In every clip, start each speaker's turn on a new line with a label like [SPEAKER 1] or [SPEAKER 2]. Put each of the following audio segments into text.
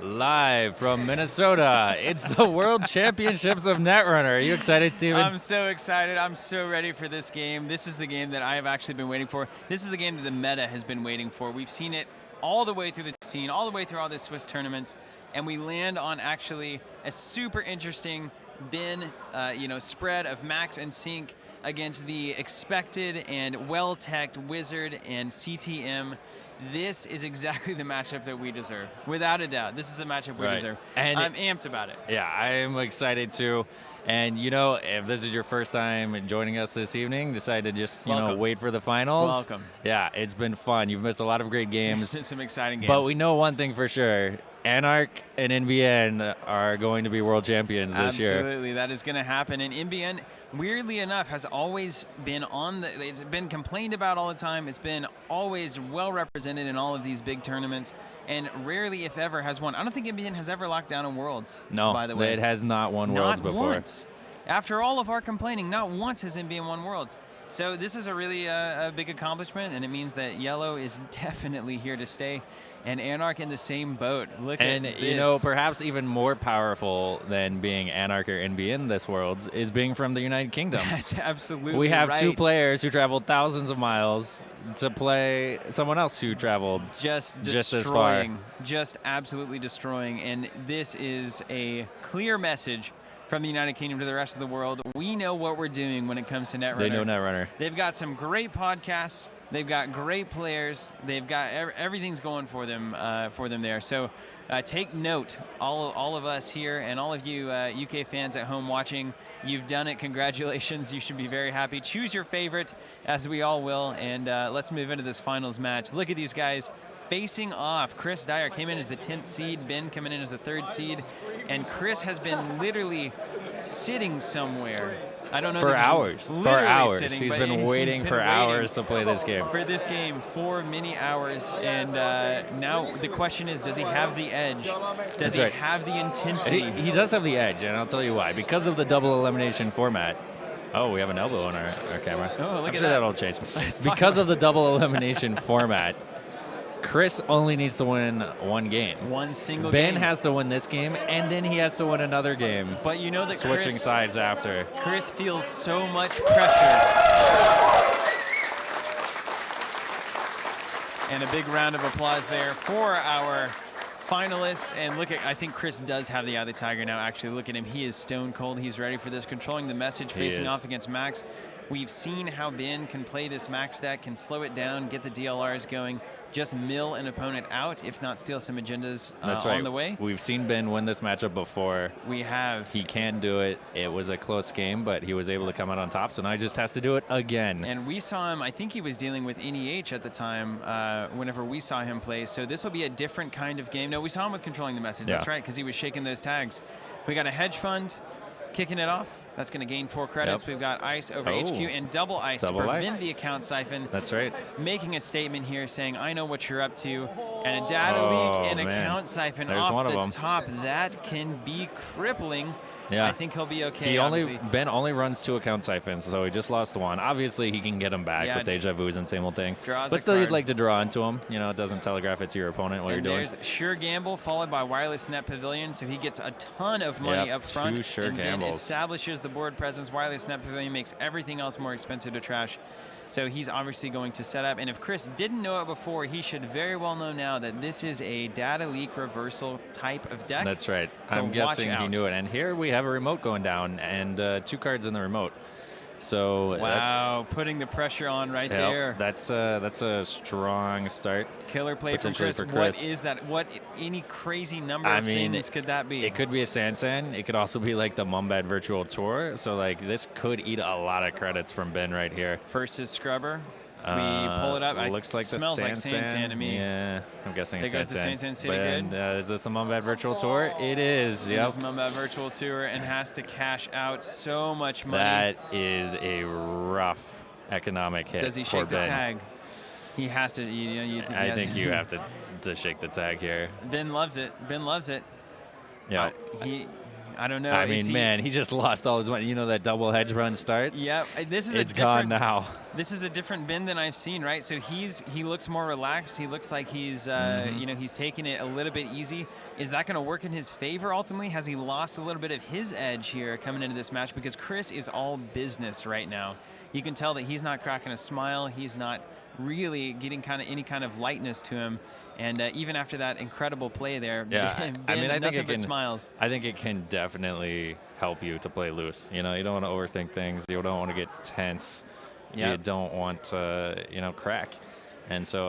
[SPEAKER 1] Live from Minnesota, it's the World Championships of Netrunner. Are you excited, Steven?
[SPEAKER 2] I'm so excited. I'm so ready for this game. This is the game that I have actually been waiting for. This is the game that the meta has been waiting for. We've seen it all the way through the scene, all the way through all the Swiss tournaments, and we land on actually a super interesting bin, spread of Max and Sync against the expected and well-teched Wizard and CTM. This is exactly the matchup that we deserve. Without a doubt, this is the matchup we deserve. And I'm amped about it.
[SPEAKER 1] Yeah, I am excited too. And, if this is your first time joining us this evening, decide to just, wait for the finals.
[SPEAKER 2] Welcome.
[SPEAKER 1] Yeah, it's been fun. You've missed a lot of great games.
[SPEAKER 2] Some exciting games.
[SPEAKER 1] But we know one thing for sure. Anarch and NBN are going to be world champions this year.
[SPEAKER 2] Absolutely, that is going to happen. And NBN, weirdly enough, has always been it's been complained about all the time. It's been always well represented in all of these big tournaments, and rarely, if ever, has won. I don't think NBN has ever locked down in Worlds.
[SPEAKER 1] No,
[SPEAKER 2] by the way,
[SPEAKER 1] it has not won Worlds before.
[SPEAKER 2] Not once. After all of our complaining, not once has NBN won Worlds. So this is a really a big accomplishment, and it means that Yellow is definitely here to stay, and Anarch in the same boat. Look at this.
[SPEAKER 1] And, perhaps even more powerful than being Anarch or NBN this Worlds is being from the United Kingdom.
[SPEAKER 2] That's absolutely
[SPEAKER 1] We have
[SPEAKER 2] right.
[SPEAKER 1] two players who traveled thousands of miles to play someone else who traveled just as far.
[SPEAKER 2] Just absolutely destroying, and this is a clear message from the United Kingdom to the rest of the world. We know what we're doing when it comes to Netrunner.
[SPEAKER 1] They know Netrunner.
[SPEAKER 2] They've got some great podcasts. They've got great players. They've got everything's going for them there. So take note, all of us here and all of you UK fans at home watching. You've done it. Congratulations. You should be very happy. Choose your favorite, as we all will, and let's move into this finals match. Look at these guys facing off. Chris Dyer came in as the 10th seed, Ben coming in as the 3rd seed, and Chris has been literally sitting somewhere. I don't know.
[SPEAKER 1] For hours.
[SPEAKER 2] Sitting,
[SPEAKER 1] he's been waiting for hours to play this game.
[SPEAKER 2] For this game, for many hours, and now the question is, does he have the edge? Does he have the intensity?
[SPEAKER 1] He does have the edge, and I'll tell you why. Because of the double elimination format. Oh, we have an elbow on our camera.
[SPEAKER 2] Oh, look
[SPEAKER 1] I'm
[SPEAKER 2] at
[SPEAKER 1] sure
[SPEAKER 2] that.
[SPEAKER 1] That'll change. Because of the double elimination format, Chris only needs to win one game.
[SPEAKER 2] One single
[SPEAKER 1] game.
[SPEAKER 2] Ben
[SPEAKER 1] has to win this game, and then he has to win another game.
[SPEAKER 2] But you know that
[SPEAKER 1] switching sides after.
[SPEAKER 2] Chris feels so much pressure. And a big round of applause there for our finalists. And look at, I think Chris does have the eye of the tiger now, actually. Look at him. He is stone cold. He's ready for this. Controlling the message, facing off against Max. We've seen how Ben can play this Max deck, can slow it down, get the DLRs going, just mill an opponent out, if not steal some agendas on the way.
[SPEAKER 1] We've seen Ben win this matchup before.
[SPEAKER 2] We have.
[SPEAKER 1] He can do it. It was a close game, but he was able to come out on top, so now he just has to do it again.
[SPEAKER 2] And we saw him, I think he was dealing with NEH at the time whenever we saw him play, so this will be a different kind of game. No, we saw him with controlling the message. That's right, because he was shaking those tags. We got a hedge fund kicking it off. That's going to gain 4 credits. We've got ice over HQ and double ice to prevent the account siphon.
[SPEAKER 1] That's right.
[SPEAKER 2] Making a statement here saying, I know what you're up to. And a data leak and account siphon off the top. That can be crippling.
[SPEAKER 1] Yeah.
[SPEAKER 2] I think he'll be okay.
[SPEAKER 1] Ben only runs 2 account siphons, so he just lost 1. Obviously, he can get them back with deja vus and same old things. But still, you'd like to draw into him. It doesn't telegraph it to your opponent what you're doing.
[SPEAKER 2] There's Sure Gamble followed by Wireless Net Pavilion, so he gets a ton of money up front.
[SPEAKER 1] 2 Sure Gambles.
[SPEAKER 2] Then establishes the board presence. Wireless Net Pavilion makes everything else more expensive to trash. So he's obviously going to set up. And if Chris didn't know it before, he should very well know now that this is a data leak reversal type of deck.
[SPEAKER 1] That's right. I'm guessing he knew it. And here we have a remote going down and 2 cards in the remote. So
[SPEAKER 2] wow, putting the pressure on there.
[SPEAKER 1] That's a strong start.
[SPEAKER 2] Killer play from Chris. What is that? What any crazy number of things could that be?
[SPEAKER 1] It could be a Sansan. It could also be like the Mumbad Virtual Tour. So this could eat a lot of credits from Ben right here.
[SPEAKER 2] First is Scrubber. We pull it up.
[SPEAKER 1] It looks like
[SPEAKER 2] smells like Sansan to me.
[SPEAKER 1] Yeah, I'm guessing it's
[SPEAKER 2] Sansan. There goes the Sansan City Grid.
[SPEAKER 1] Is this the Mumbad Virtual Tour? It is.
[SPEAKER 2] It is Mumbad Virtual Tour and has to cash out so much money.
[SPEAKER 1] That is a rough economic hit.
[SPEAKER 2] Does he shake the tag? He has to.
[SPEAKER 1] I think you have to shake the tag here.
[SPEAKER 2] Ben loves it. Ben loves it.
[SPEAKER 1] Yeah.
[SPEAKER 2] I don't know.
[SPEAKER 1] I mean, man, he just lost all his money. You know that double hedge run start?
[SPEAKER 2] Yep.
[SPEAKER 1] It's gone now.
[SPEAKER 2] This is a different Ben than I've seen, right? So he looks more relaxed. He looks like he's he's taking it a little bit easy. Is that going to work in his favor ultimately? Has he lost a little bit of his edge here coming into this match? Because Chris is all business right now. You can tell that he's not cracking a smile. He's not really getting any kind of lightness to him. And even after that incredible play there,
[SPEAKER 1] I mean, I think it can.
[SPEAKER 2] Smiles.
[SPEAKER 1] I think it can definitely help you to play loose. You know, you don't want to overthink things. You don't want to get tense. Yep. You don't want to, crack. And so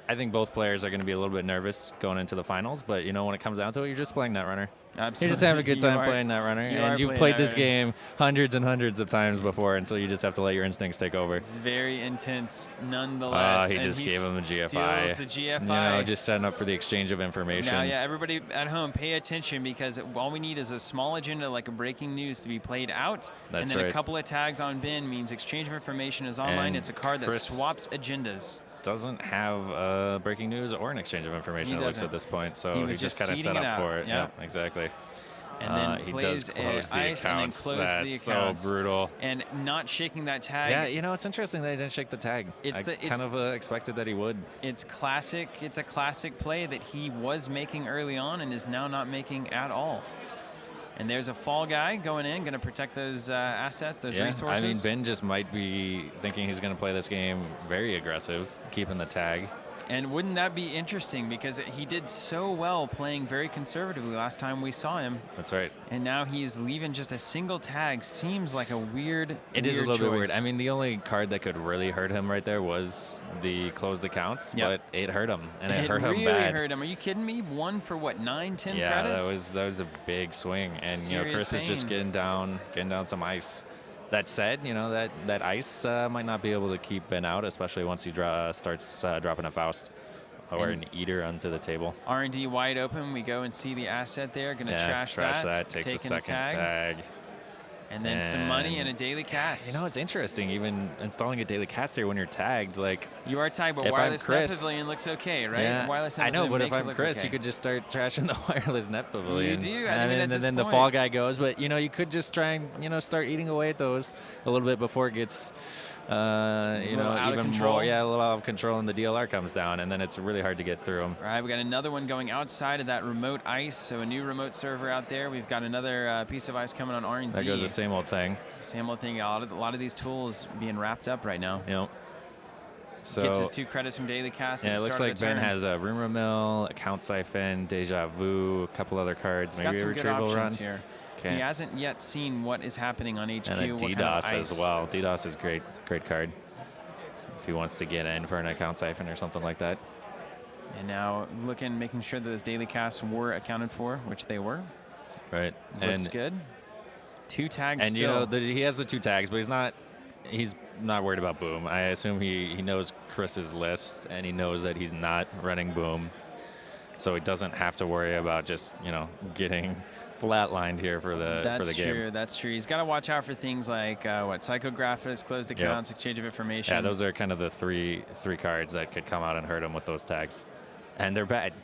[SPEAKER 1] I think both players are going to be a little bit nervous going into the finals. But, when it comes down to it, you're just playing Netrunner.
[SPEAKER 2] Absolutely.
[SPEAKER 1] You're just having a good time playing Netrunner. And you've played this game hundreds and hundreds of times before, and so you just have to let your instincts take over.
[SPEAKER 2] It's very intense nonetheless.
[SPEAKER 1] He just gave him a GFI.
[SPEAKER 2] Steals the GFI.
[SPEAKER 1] Just setting up for the exchange of information.
[SPEAKER 2] Now, everybody at home, pay attention, because all we need is a small agenda like a breaking news to be played out.
[SPEAKER 1] That's
[SPEAKER 2] and then
[SPEAKER 1] right.
[SPEAKER 2] A couple of tags on Ben means exchange of information is online.
[SPEAKER 1] And
[SPEAKER 2] it's a card that swaps agendas.
[SPEAKER 1] Doesn't have breaking news or an exchange of information, it looks, at this point. So he's just kind of set up for it.
[SPEAKER 2] Yeah,
[SPEAKER 1] exactly.
[SPEAKER 2] And then
[SPEAKER 1] he
[SPEAKER 2] plays
[SPEAKER 1] does close the
[SPEAKER 2] ice
[SPEAKER 1] accounts.
[SPEAKER 2] And then close
[SPEAKER 1] That's
[SPEAKER 2] the accounts.
[SPEAKER 1] So brutal.
[SPEAKER 2] And not shaking that tag.
[SPEAKER 1] Yeah, it's interesting that he didn't shake the tag. I kind of expected that he would.
[SPEAKER 2] It's classic. It's a classic play that he was making early on and is now not making at all. And there's a fall guy going in, going to protect those assets, those resources.
[SPEAKER 1] I mean, Ben just might be thinking he's going to play this game very aggressive, keeping the tag.
[SPEAKER 2] And wouldn't that be interesting? Because he did so well playing very conservatively last time we saw him.
[SPEAKER 1] That's right.
[SPEAKER 2] And now he's leaving just a single tag. Seems like a weird
[SPEAKER 1] It is a little
[SPEAKER 2] choice.
[SPEAKER 1] bit weird. I mean, the only card that could really hurt him right there was the closed accounts, but it hurt him, and it hurt him bad.
[SPEAKER 2] It really hurt him. Are you kidding me? 1 for what, 9, 10 credits?
[SPEAKER 1] that was a big swing. And
[SPEAKER 2] Serious
[SPEAKER 1] Chris is just getting down some ice. That said, that ice might not be able to keep Ben out, especially once he starts dropping a Faust or an Eater onto the table.
[SPEAKER 2] R&D wide open. We go and see the asset there. Going to trash that.
[SPEAKER 1] Takes a second tag.
[SPEAKER 2] And then some money and a daily cast.
[SPEAKER 1] It's interesting, even installing a daily cast here when you're tagged. Like,
[SPEAKER 2] you are tagged, but Wireless Net Pavilion looks okay, right?
[SPEAKER 1] Yeah,
[SPEAKER 2] Wireless Net
[SPEAKER 1] I know, but if I'm Chris,
[SPEAKER 2] okay.
[SPEAKER 1] you could just start trashing the Wireless Net Pavilion.
[SPEAKER 2] You do.
[SPEAKER 1] And then the fall guy goes. But, you could just try and, start eating away at those a little bit before it gets, even more. Yeah, a little out of control, and the DLR comes down, and then it's really hard to get through them.
[SPEAKER 2] All right, we got another one going outside of that remote ice, so a new remote server out there. We've got another piece of ice coming on R&D.
[SPEAKER 1] That goes the same old thing.
[SPEAKER 2] Same old thing. A lot of these tools being wrapped up right now.
[SPEAKER 1] Yep. So
[SPEAKER 2] gets his 2 credits from Daily Cast.
[SPEAKER 1] Yeah, it looks like Ben has a Rumor Mill, Account Siphon, Deja Vu, a couple other cards, maybe a Retrieval Run.
[SPEAKER 2] Here. He hasn't yet seen what is happening on HQ.
[SPEAKER 1] And a DDoS as well. DDoS is great card if he wants to get in for an Account Siphon or something like that.
[SPEAKER 2] And now making sure that those daily casts were accounted for, which they were.
[SPEAKER 1] Right.
[SPEAKER 2] Looks good. 2 tags
[SPEAKER 1] and
[SPEAKER 2] still.
[SPEAKER 1] He has the 2 tags, but he's not worried about Boom. I assume he knows Chris's list, and he knows that he's not running Boom. So he doesn't have to worry about just, getting flatlined here for the game.
[SPEAKER 2] That's true. He's got to watch out for things like psychographics, closed accounts, exchange of information.
[SPEAKER 1] Yeah, those are kind of the three cards that could come out and hurt him with those tags, and they're bad.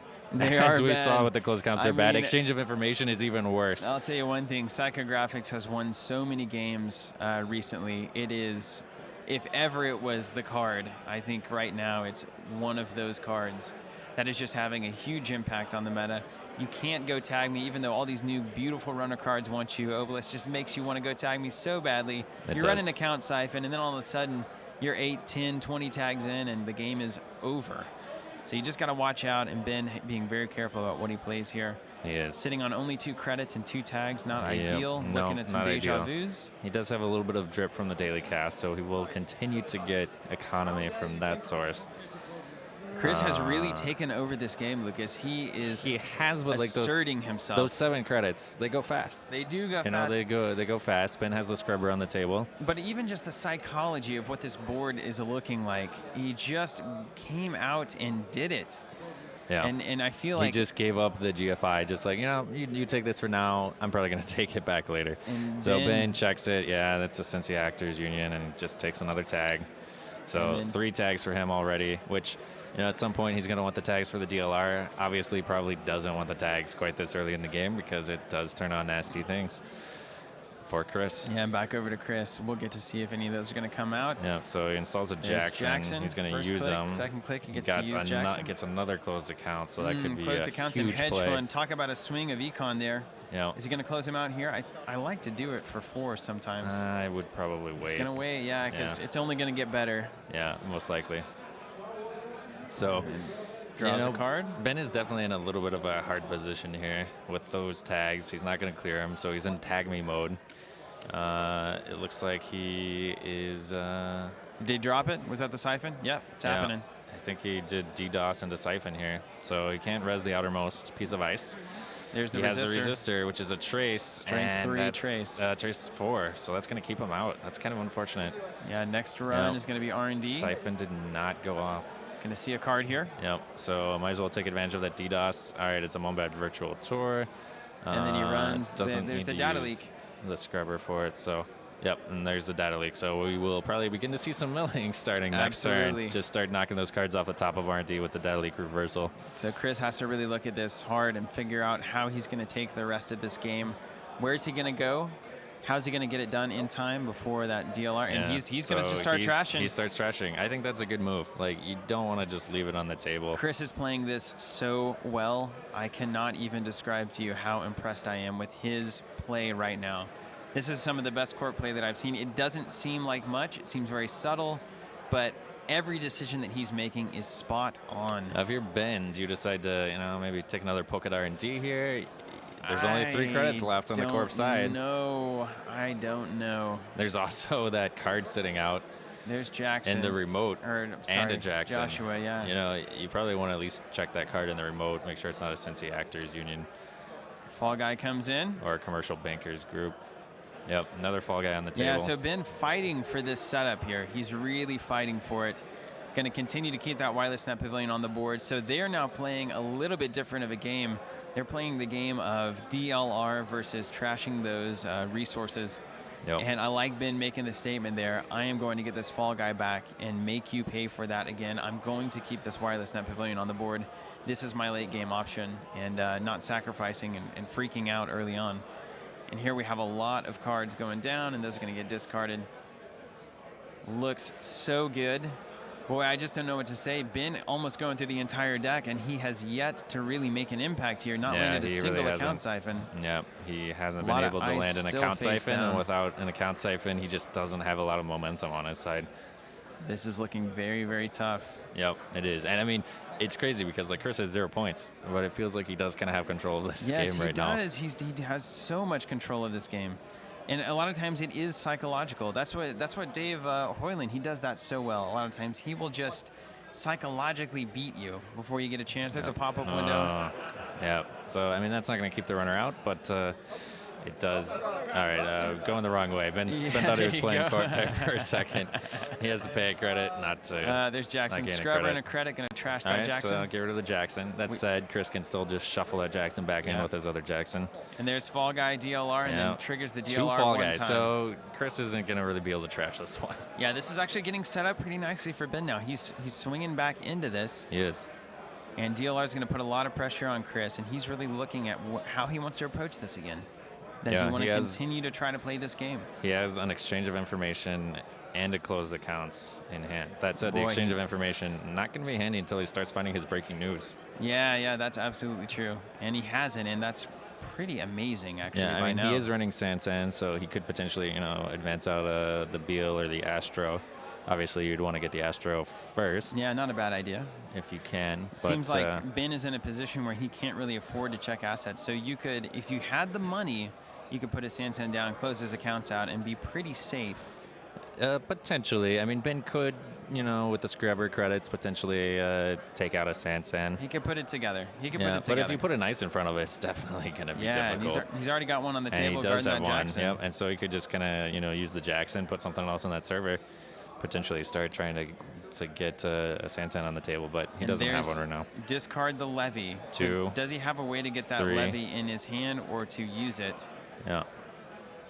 [SPEAKER 1] As we saw with the closed accounts, they're bad. Exchange of information is even worse.
[SPEAKER 2] I'll tell you one thing: psychographics has won so many games recently. It is, if ever it was the card, I think right now it's one of those cards that is just having a huge impact on the meta. You can't go tag me, even though all these new beautiful runner cards want you. Obelisk just makes you want to go tag me so badly. You're running Account Siphon, and then all of a sudden, you're 8, 10, 20 tags in, and the game is over. So you just got to watch out, and Ben being very careful about what he plays here.
[SPEAKER 1] He is.
[SPEAKER 2] Sitting on only 2 credits and 2 tags, not ideal.
[SPEAKER 1] No,
[SPEAKER 2] looking at some Deja Vus.
[SPEAKER 1] He does have a little bit of drip from the daily cast, so he will continue to get economy from that source.
[SPEAKER 2] Chris has really taken over this game, Lucas. He has,
[SPEAKER 1] but
[SPEAKER 2] asserting himself.
[SPEAKER 1] Those 7 credits, they go fast.
[SPEAKER 2] They do go
[SPEAKER 1] fast. They go fast. Ben has the scrubber on the table.
[SPEAKER 2] But even just the psychology of what this board is looking like, he just came out and did it.
[SPEAKER 1] Yeah.
[SPEAKER 2] And I feel like
[SPEAKER 1] he just gave up the GFI, just like, you take this for now. I'm probably going to take it back later. So Ben checks it. Yeah, that's a Cincy Actors Union, and just takes another tag. So 3 tags for him already, which at some point he's going to want the tags for the DLR. Obviously, probably doesn't want the tags quite this early in the game because it does turn on nasty things for Chris.
[SPEAKER 2] Yeah, back over to Chris. We'll get to see if any of those are going to come out.
[SPEAKER 1] Yeah, so he installs a Jackson. He's going to use them.
[SPEAKER 2] Second click, he gets to use Jackson.
[SPEAKER 1] Gets another closed account, so that could be
[SPEAKER 2] closed
[SPEAKER 1] a
[SPEAKER 2] accounts
[SPEAKER 1] huge
[SPEAKER 2] in hedge
[SPEAKER 1] play.
[SPEAKER 2] fund. Talk about a swing of econ there.
[SPEAKER 1] Yeah.
[SPEAKER 2] Is he going to close him out here? I like to do it for 4 sometimes.
[SPEAKER 1] I would probably wait.
[SPEAKER 2] He's going to wait, yeah, because it's only going to get better.
[SPEAKER 1] Yeah, most likely. So,
[SPEAKER 2] draws a card.
[SPEAKER 1] Ben is definitely in a little bit of a hard position here with those tags. He's not going to clear them, so he's in tag me mode. It looks like he is...
[SPEAKER 2] Did he drop it? Was that the siphon? Yep, it's happening.
[SPEAKER 1] I think he did DDoS into siphon here, so he can't res the outermost piece of ice.
[SPEAKER 2] There's the
[SPEAKER 1] he
[SPEAKER 2] resistor.
[SPEAKER 1] Has the resistor, which is a trace.
[SPEAKER 2] Strength 3 trace.
[SPEAKER 1] Trace 4, so that's going to keep him out. That's kind of unfortunate.
[SPEAKER 2] Yeah, next run is going to be R&D.
[SPEAKER 1] Siphon did not go off.
[SPEAKER 2] Going to see a card here.
[SPEAKER 1] Yep, so I might as well take advantage of that DDoS. All right, it's a Mombat virtual tour.
[SPEAKER 2] And then he runs. There's the data leak.
[SPEAKER 1] The scrubber for it, so yep, and there's the data leak. So we will probably begin to see some milling starting next turn. Just start knocking those cards off the top of R&D with the data leak reversal.
[SPEAKER 2] So Chris has to really look at this hard and figure out how he's going to take the rest of this game. Where is he going to go? How's he going to get it done in time before that DLR? And he's going to start trashing.
[SPEAKER 1] He starts trashing. I think that's a good move. Like, you don't want to just leave it on the table.
[SPEAKER 2] Chris is playing this so well. I cannot even describe to you how impressed I am with his play right now. This is some of the best court play that I've seen. It doesn't seem like much. It seems very subtle, but every decision that he's making is spot on.
[SPEAKER 1] If you're Ben, do you decide to, maybe take another poke at R&D here? There's only 3 credits left on the corp side.
[SPEAKER 2] No, I don't know.
[SPEAKER 1] There's also that card sitting out.
[SPEAKER 2] There's Jackson.
[SPEAKER 1] And the remote. And a Jackson.
[SPEAKER 2] Joshua, yeah.
[SPEAKER 1] You probably want to at least check that card in the remote, make sure it's not a Cincy Actors Union.
[SPEAKER 2] Fall guy comes in.
[SPEAKER 1] Or a commercial bankers group. Yep, another fall guy on the table.
[SPEAKER 2] Yeah, so Ben fighting for this setup here. He's really fighting for it. Going to continue to keep that wireless net pavilion on the board. So they're now playing a little bit different of a game. They're playing the game of DLR versus trashing those resources.
[SPEAKER 1] Yep.
[SPEAKER 2] And I like Ben making the statement there. I am going to get this fall guy back and make you pay for that again. I'm going to keep this wireless net pavilion on the board. This is my late game option, and not sacrificing and freaking out early on. And here we have a lot of cards going down, and those are going to get discarded. Looks so good. Boy, I just don't know what to say. Ben almost going through the entire deck, and he has yet to really make an impact here, not landed a single account siphon.
[SPEAKER 1] Yep, he hasn't been able to land an account siphon, and without an account siphon, he just doesn't have a lot of momentum on his side.
[SPEAKER 2] This is looking very, very tough.
[SPEAKER 1] Yep, it is. And I mean, it's crazy because like Chris has 0 points, but it feels like he does kind of have control of this game right now.
[SPEAKER 2] Yes, he does. He has so much control of this game. And a lot of times it is psychological. That's what Dave Hoyland, he does that so well. A lot of times he will just psychologically beat you before you get a chance. There's a pop-up window.
[SPEAKER 1] Yeah. So, I mean, that's not going to keep the runner out, but it does. All right, going the wrong way. Ben thought he was playing court there for a second. He has to pay a credit, not to.
[SPEAKER 2] There's Jackson. Scrubber and a credit, going to trash that Jackson.
[SPEAKER 1] So get rid of the Jackson. That said, Chris can still just shuffle that Jackson back in with his other Jackson.
[SPEAKER 2] And there's Fall Guy DLR, and then triggers the DLR
[SPEAKER 1] 2 Fall
[SPEAKER 2] one
[SPEAKER 1] Guys.
[SPEAKER 2] time.
[SPEAKER 1] So Chris isn't going to really be able to trash this one.
[SPEAKER 2] Yeah, this is actually getting set up pretty nicely for Ben now. He's swinging back into this.
[SPEAKER 1] He is.
[SPEAKER 2] And DLR is going to put a lot of pressure on Chris, and he's really looking at how he wants to approach this again. Does he want to continue to try to play this game?
[SPEAKER 1] He has an exchange of information and a closed accounts in hand. That said, the exchange of information not going to be handy until he starts finding his breaking news.
[SPEAKER 2] Yeah, that's absolutely true. And he hasn't, and that's pretty amazing, actually.
[SPEAKER 1] Yeah,
[SPEAKER 2] I mean,
[SPEAKER 1] he is running Sansan, so he could potentially, advance out the Beal or the Astro. Obviously, you'd want to get the Astro first.
[SPEAKER 2] Yeah, not a bad idea.
[SPEAKER 1] If you can.
[SPEAKER 2] Seems like Ben is in a position where he can't really afford to check assets. So you could, if you had the money, you could put his Sansan down, close his accounts out, and be pretty safe.
[SPEAKER 1] Potentially. I mean, Ben could, with the scrubber credits, potentially take out a Sansan.
[SPEAKER 2] He could put it together.
[SPEAKER 1] But if you put an ice in front of it, it's definitely going to be difficult.
[SPEAKER 2] Yeah, he's already got one on the table.
[SPEAKER 1] And he does have one.
[SPEAKER 2] Jackson.
[SPEAKER 1] Yep. And so he could just kind of, use the Jackson, put something else on that server, potentially start trying to get a Sansan on the table, but he doesn't have one right now.
[SPEAKER 2] Discard the levy.
[SPEAKER 1] 2.
[SPEAKER 2] So does he have a way to get that
[SPEAKER 1] 3.
[SPEAKER 2] levy in his hand or to use it?
[SPEAKER 1] Yeah.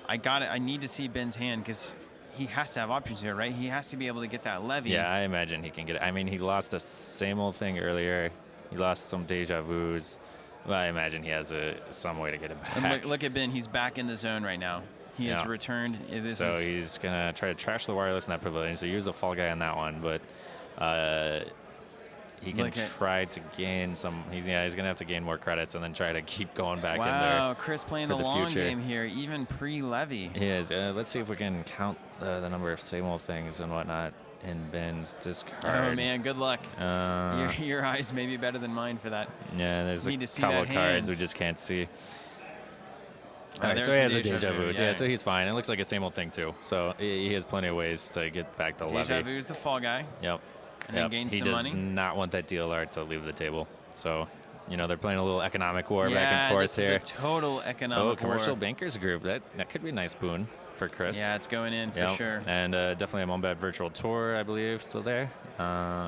[SPEAKER 2] I need to see Ben's hand because he has to have options here, right? He has to be able to get that levy.
[SPEAKER 1] Yeah, I imagine he can get it. I mean, he lost the same old thing earlier. He lost some deja vus. Well, I imagine he has some way to get it back.
[SPEAKER 2] And look at Ben. He's back in the zone right now. He has returned.
[SPEAKER 1] He's going to try to trash the wireless net pavilion. So use a fall guy on that one. But he can try to gain some. He's going to have to gain more credits and then try to keep going back in there.
[SPEAKER 2] Wow, Chris playing the long game here, even pre-levy.
[SPEAKER 1] He is. Let's see if we can count the number of same old things and whatnot in Ben's discard.
[SPEAKER 2] Oh, man, good luck. Your eyes may be better than mine for that.
[SPEAKER 1] Yeah, there's a couple of cards we just can't see. All right, so he has a deja vu. Yeah, so he's fine. It looks like a same old thing, too. So he has plenty of ways to get back the levy.
[SPEAKER 2] Deja vu is the fall guy.
[SPEAKER 1] Yep.
[SPEAKER 2] And then gain some money.
[SPEAKER 1] He does not want that DLR to leave the table. So, they're playing a little economic war back and forth here.
[SPEAKER 2] Yeah, this is a total economic war.
[SPEAKER 1] Commercial bankers group. That could be a nice boon for Chris.
[SPEAKER 2] Yeah, it's going in for sure.
[SPEAKER 1] And definitely a Mombad virtual tour, I believe, still there.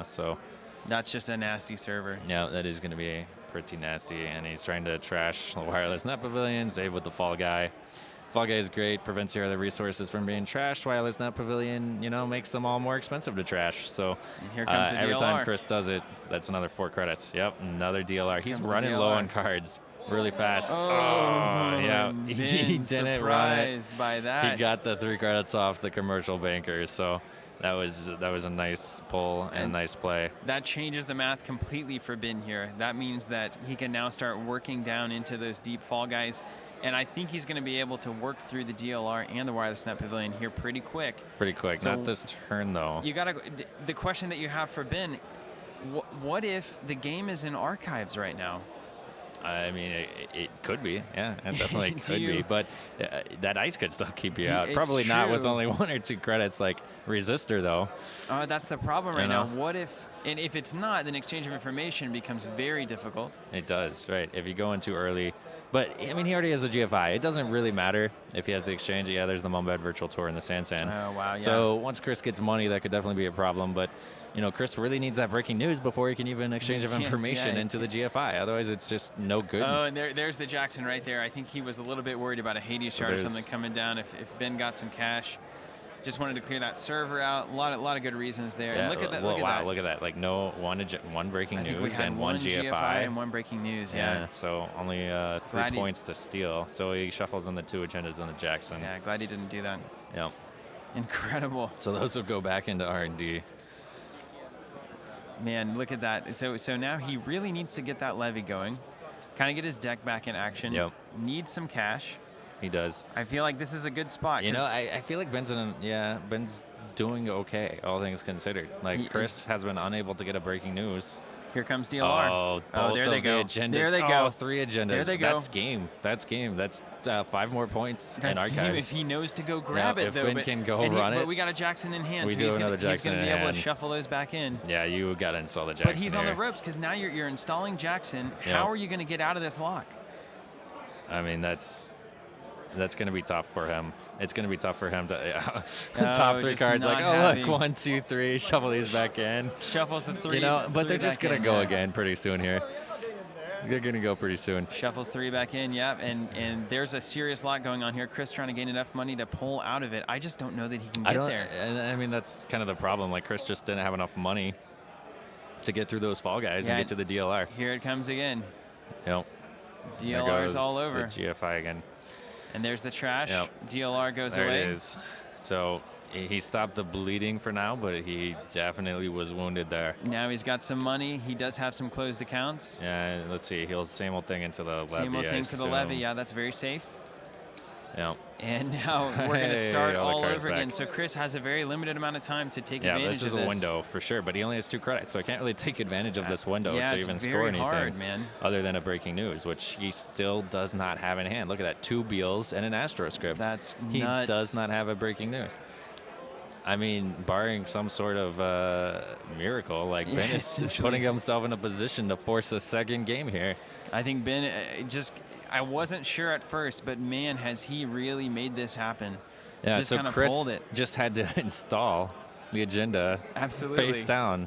[SPEAKER 1] So
[SPEAKER 2] that's just a nasty server.
[SPEAKER 1] Yeah, that is going to be pretty nasty. And he's trying to trash the wireless net pavilion, save with the fall guy. Fall guy is great, prevents your other resources from being trashed. Wireless net pavilion, makes them all more expensive to trash. So
[SPEAKER 2] and here comes the DLR.
[SPEAKER 1] Every time Chris does it, that's another 4 credits. Yep, another DLR. He's running low on cards really fast. Yeah. He didn't run it.
[SPEAKER 2] By that.
[SPEAKER 1] He got the 3 credits off the commercial bankers. So that was a nice pull and nice play.
[SPEAKER 2] That changes the math completely for Ben here. That means that he can now start working down into those deep fall guys. And I think he's going to be able to work through the DLR and the wireless net pavilion here pretty quick. So
[SPEAKER 1] not this turn, though.
[SPEAKER 2] The question that you have for Ben, what if the game is in archives right now?
[SPEAKER 1] I mean, it could be. Yeah, it definitely could be. But that ice could still keep you out. Probably not with only 1 or 2 credits like Resistor, though.
[SPEAKER 2] That's the problem right now. What if, and if it's not, then exchange of information becomes very difficult.
[SPEAKER 1] It does, right. If you go in too early. But, I mean, he already has the GFI. It doesn't really matter if he has the exchange. Yeah, there's the Mombad Virtual Tour and the Sansan.
[SPEAKER 2] Oh, wow, yeah.
[SPEAKER 1] So once Chris gets money, that could definitely be a problem. But, Chris really needs that breaking news before he can even exchange of information into the GFI. Otherwise, it's just no good.
[SPEAKER 2] Oh, and there's the Jackson right there. I think he was a little bit worried about a Hades shard or something coming down if Ben got some cash. Just wanted to clear that server out. A lot of good reasons there.
[SPEAKER 1] Yeah,
[SPEAKER 2] and look at that.
[SPEAKER 1] Look at that. Like one breaking news and one GFI
[SPEAKER 2] and one breaking news. Yeah.
[SPEAKER 1] So only 3 points to steal. So he shuffles in the 2 agendas on the Jackson.
[SPEAKER 2] Yeah, glad he didn't do that.
[SPEAKER 1] Yeah.
[SPEAKER 2] Incredible.
[SPEAKER 1] So those will go back into R&D.
[SPEAKER 2] Man, look at that. So now he really needs to get that levy going. Kind of get his deck back in action.
[SPEAKER 1] Yep.
[SPEAKER 2] Needs some cash.
[SPEAKER 1] He does.
[SPEAKER 2] I feel like this is a good spot.
[SPEAKER 1] I feel like Ben's doing okay, all things considered. Like Chris has been unable to get a breaking news.
[SPEAKER 2] Here comes DLR.
[SPEAKER 1] There they go. Agendas.
[SPEAKER 2] There they go.
[SPEAKER 1] 3 agendas.
[SPEAKER 2] There they go.
[SPEAKER 1] That's game. That's 5 more points in archives.
[SPEAKER 2] Game if he knows to go grab it,
[SPEAKER 1] if Ben can go run it.
[SPEAKER 2] But we got a Jackson in hand.
[SPEAKER 1] We do another Jackson in hand.
[SPEAKER 2] He's going to be able to shuffle those back in.
[SPEAKER 1] Yeah, you got to install the Jackson.
[SPEAKER 2] But he's on the ropes because now you're installing Jackson. How are you going to get out of this lock?
[SPEAKER 1] I mean, that's going to be tough for him. It's going to be tough for him to top 3 cards. Like, look, 1, 2, 3, shuffle these back in.
[SPEAKER 2] Shuffles the 3.
[SPEAKER 1] But they're just going to go again pretty soon here. They're going to go pretty soon.
[SPEAKER 2] Shuffles 3 back in, yep. And there's a serious lot going on here. Chris trying to gain enough money to pull out of it. I just don't know that he can get there.
[SPEAKER 1] And I mean, that's kind of the problem. Like, Chris just didn't have enough money to get through those fall guys and get to the DLR.
[SPEAKER 2] Here it comes again.
[SPEAKER 1] Yep.
[SPEAKER 2] DLR's all over.
[SPEAKER 1] The GFI again.
[SPEAKER 2] And there's the trash.
[SPEAKER 1] Yep.
[SPEAKER 2] DLR goes away.
[SPEAKER 1] There it is. So he stopped the bleeding for now, but he definitely was wounded there.
[SPEAKER 2] Now he's got some money. He does have some closed accounts.
[SPEAKER 1] Yeah, let's see. He'll same old thing into the levy.
[SPEAKER 2] Same old thing to the levy. Yeah, that's very safe.
[SPEAKER 1] Yeah.
[SPEAKER 2] And now we're going to start all over again. So Chris has a very limited amount of time to take advantage of this.
[SPEAKER 1] Yeah, this is a window for sure, but he only has 2 credits, so I can't really take advantage of this window to even score anything other than a breaking news, which he still does not have in hand. Look at that, 2 Beals and an Astro script.
[SPEAKER 2] That's nuts.
[SPEAKER 1] He does not have a breaking news. I mean, barring some sort of miracle, like Ben is putting himself in a position to force a second game here.
[SPEAKER 2] I think Ben I wasn't sure at first, but man, has he really made this happen.
[SPEAKER 1] Yeah, so Chris just had to install the agenda face down.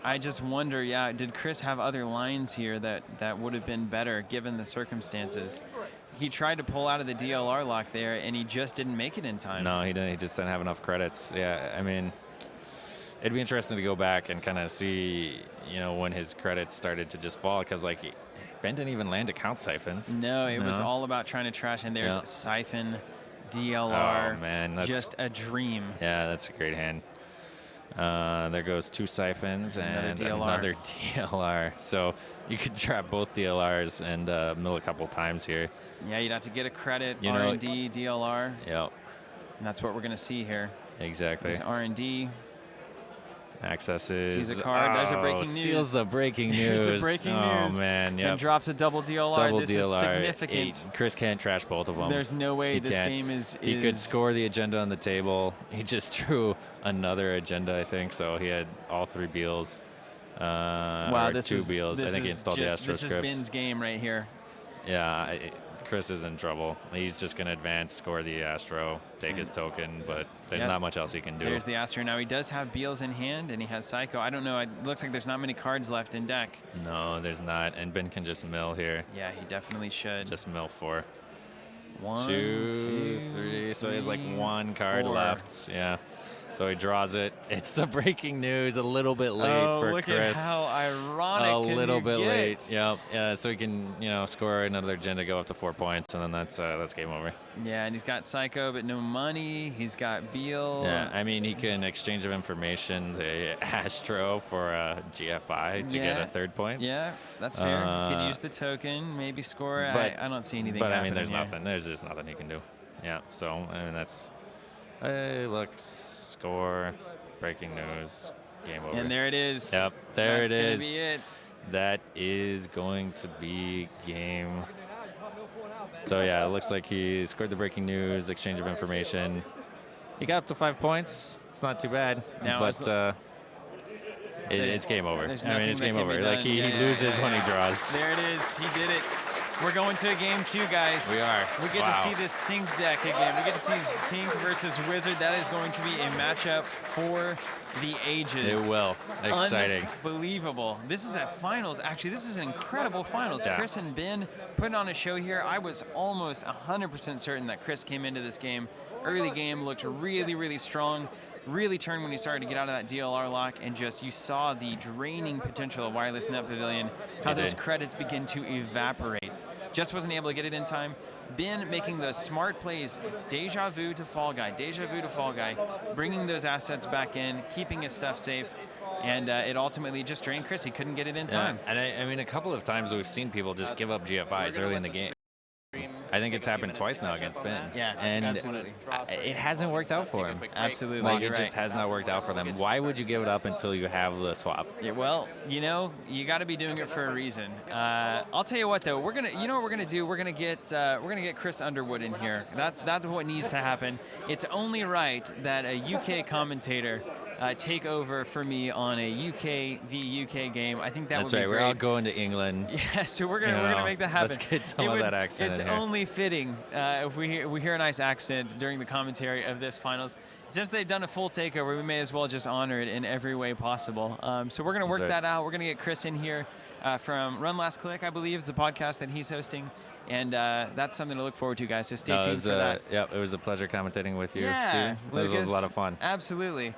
[SPEAKER 2] I just wonder, did Chris have other lines here that would have been better given the circumstances? He tried to pull out of the DLR lock there, and he just didn't make it in time.
[SPEAKER 1] No, he didn't. He just didn't have enough credits. Yeah, I mean, it'd be interesting to go back and kind of see, when his credits started to just fall, because like Ben didn't even land to count siphons.
[SPEAKER 2] No, it was all about trying to trash, and there's siphon, DLR.
[SPEAKER 1] Oh man, that's
[SPEAKER 2] just a dream.
[SPEAKER 1] Yeah, that's a great hand. There goes 2 siphons and another DLR. So you could trap both DLRs and mill a couple times here.
[SPEAKER 2] Yeah, you'd have to get a credit, R&D, DLR.
[SPEAKER 1] Yep.
[SPEAKER 2] And that's what we're going to see here.
[SPEAKER 1] Exactly.
[SPEAKER 2] There's R&D.
[SPEAKER 1] Accesses.
[SPEAKER 2] Sees a card. There's a breaking news.
[SPEAKER 1] Steals the breaking news.
[SPEAKER 2] There's the breaking news.
[SPEAKER 1] Oh, man. Yep.
[SPEAKER 2] And drops a double DLR.
[SPEAKER 1] Double
[SPEAKER 2] this
[SPEAKER 1] DLR.
[SPEAKER 2] is significant.
[SPEAKER 1] Chris can't trash both of them.
[SPEAKER 2] There's no way this game is...
[SPEAKER 1] He could score the agenda on the table. He just drew another agenda, I think. So he had all 3 Beals.
[SPEAKER 2] Wow, this
[SPEAKER 1] 2
[SPEAKER 2] is...
[SPEAKER 1] Beals. I think he installed the Astro
[SPEAKER 2] This is Ben's game right here.
[SPEAKER 1] Yeah, Chris is in trouble. He's just going to advance, score the Astro, take his token, but there's not much else he can do.
[SPEAKER 2] There's the Astro. Now he does have Beals in hand, and he has Psycho. I don't know. It looks like there's not many cards left in deck.
[SPEAKER 1] No, there's not. And Ben can just mill here.
[SPEAKER 2] Yeah, he definitely should.
[SPEAKER 1] Just mill 4.
[SPEAKER 2] 1,
[SPEAKER 1] 2, 3. So he has like 1 card
[SPEAKER 2] 4.
[SPEAKER 1] left. Yeah. So he draws it. It's the breaking news. A little bit late for
[SPEAKER 2] look
[SPEAKER 1] Chris.
[SPEAKER 2] At how ironic.
[SPEAKER 1] A little bit late. Yep. Yeah. So he can, score another agenda, go up to 4 points, and then that's game over.
[SPEAKER 2] Yeah, and he's got Psycho, but no money. He's got Beal.
[SPEAKER 1] Yeah. I mean, he can exchange of information the Astro for a GFI to get a 3rd point.
[SPEAKER 2] Yeah, that's fair. He could use the token, maybe score.
[SPEAKER 1] But,
[SPEAKER 2] I don't see anything.
[SPEAKER 1] But I mean,
[SPEAKER 2] there's
[SPEAKER 1] nothing. There's just nothing he can do. Yeah. So I mean, that's. Score, breaking news, game over.
[SPEAKER 2] And there it is.
[SPEAKER 1] Yep, there it is.
[SPEAKER 2] That's going to be it.
[SPEAKER 1] That is going to be game. So yeah, it looks like he scored the breaking news, exchange of information. He got up to 5 points. It's not too bad,
[SPEAKER 2] now
[SPEAKER 1] but it's game over. I mean, it's game over. Like he loses when he draws.
[SPEAKER 2] There it is. He did it. We're going to a game 2, guys.
[SPEAKER 1] We are.
[SPEAKER 2] We get to see this Sync deck again. We get to see Sync versus Wizard. That is going to be a matchup for the ages.
[SPEAKER 1] It will. Exciting.
[SPEAKER 2] Unbelievable. This is at finals. Actually, this is an incredible finals.
[SPEAKER 1] Yeah.
[SPEAKER 2] Chris and Ben putting on a show here. I was almost 100% certain that Chris came into this game. Early game looked really, really strong. Really turned when he started to get out of that DLR lock, and just you saw the draining potential of Wireless Net Pavilion, how those credits begin to evaporate. Just wasn't able to get it in time. Ben making those smart plays, deja vu to Fall Guy, bringing those assets back in, keeping his stuff safe, and it ultimately just drained Chris. He couldn't get it in time.
[SPEAKER 1] And I mean, a couple of times we've seen people just give up GFIs early in the game. I think it's happened twice now against Ben.
[SPEAKER 2] Yeah,
[SPEAKER 1] and
[SPEAKER 2] absolutely.
[SPEAKER 1] It hasn't worked out for him.
[SPEAKER 2] Absolutely.
[SPEAKER 1] Like, it just has not worked out for them. Why would you give it up until you have the swap?
[SPEAKER 2] Yeah, well, you got to be doing it for a reason. I'll tell you what, though, what we're gonna do? We're gonna get Chris Underwood in here. That's what needs to happen. It's only right that a UK commentator take over for me on a UK v UK game. I think that would be great.
[SPEAKER 1] We're all going to England.
[SPEAKER 2] Yeah, so we're gonna make that happen.
[SPEAKER 1] Let's get some of that accent
[SPEAKER 2] It's
[SPEAKER 1] in here.
[SPEAKER 2] only fitting if we hear a nice accent during the commentary of this finals. Since they've done a full takeover, we may as well just honor it in every way possible. So we're gonna work that out. We're gonna get Chris in here from Run Last Click, I believe, it's the podcast that he's hosting. And that's something to look forward to, guys. So stay tuned for that.
[SPEAKER 1] Yep, it was a pleasure commentating with you,
[SPEAKER 2] yeah,
[SPEAKER 1] Stu. This was a lot of fun.
[SPEAKER 2] Absolutely.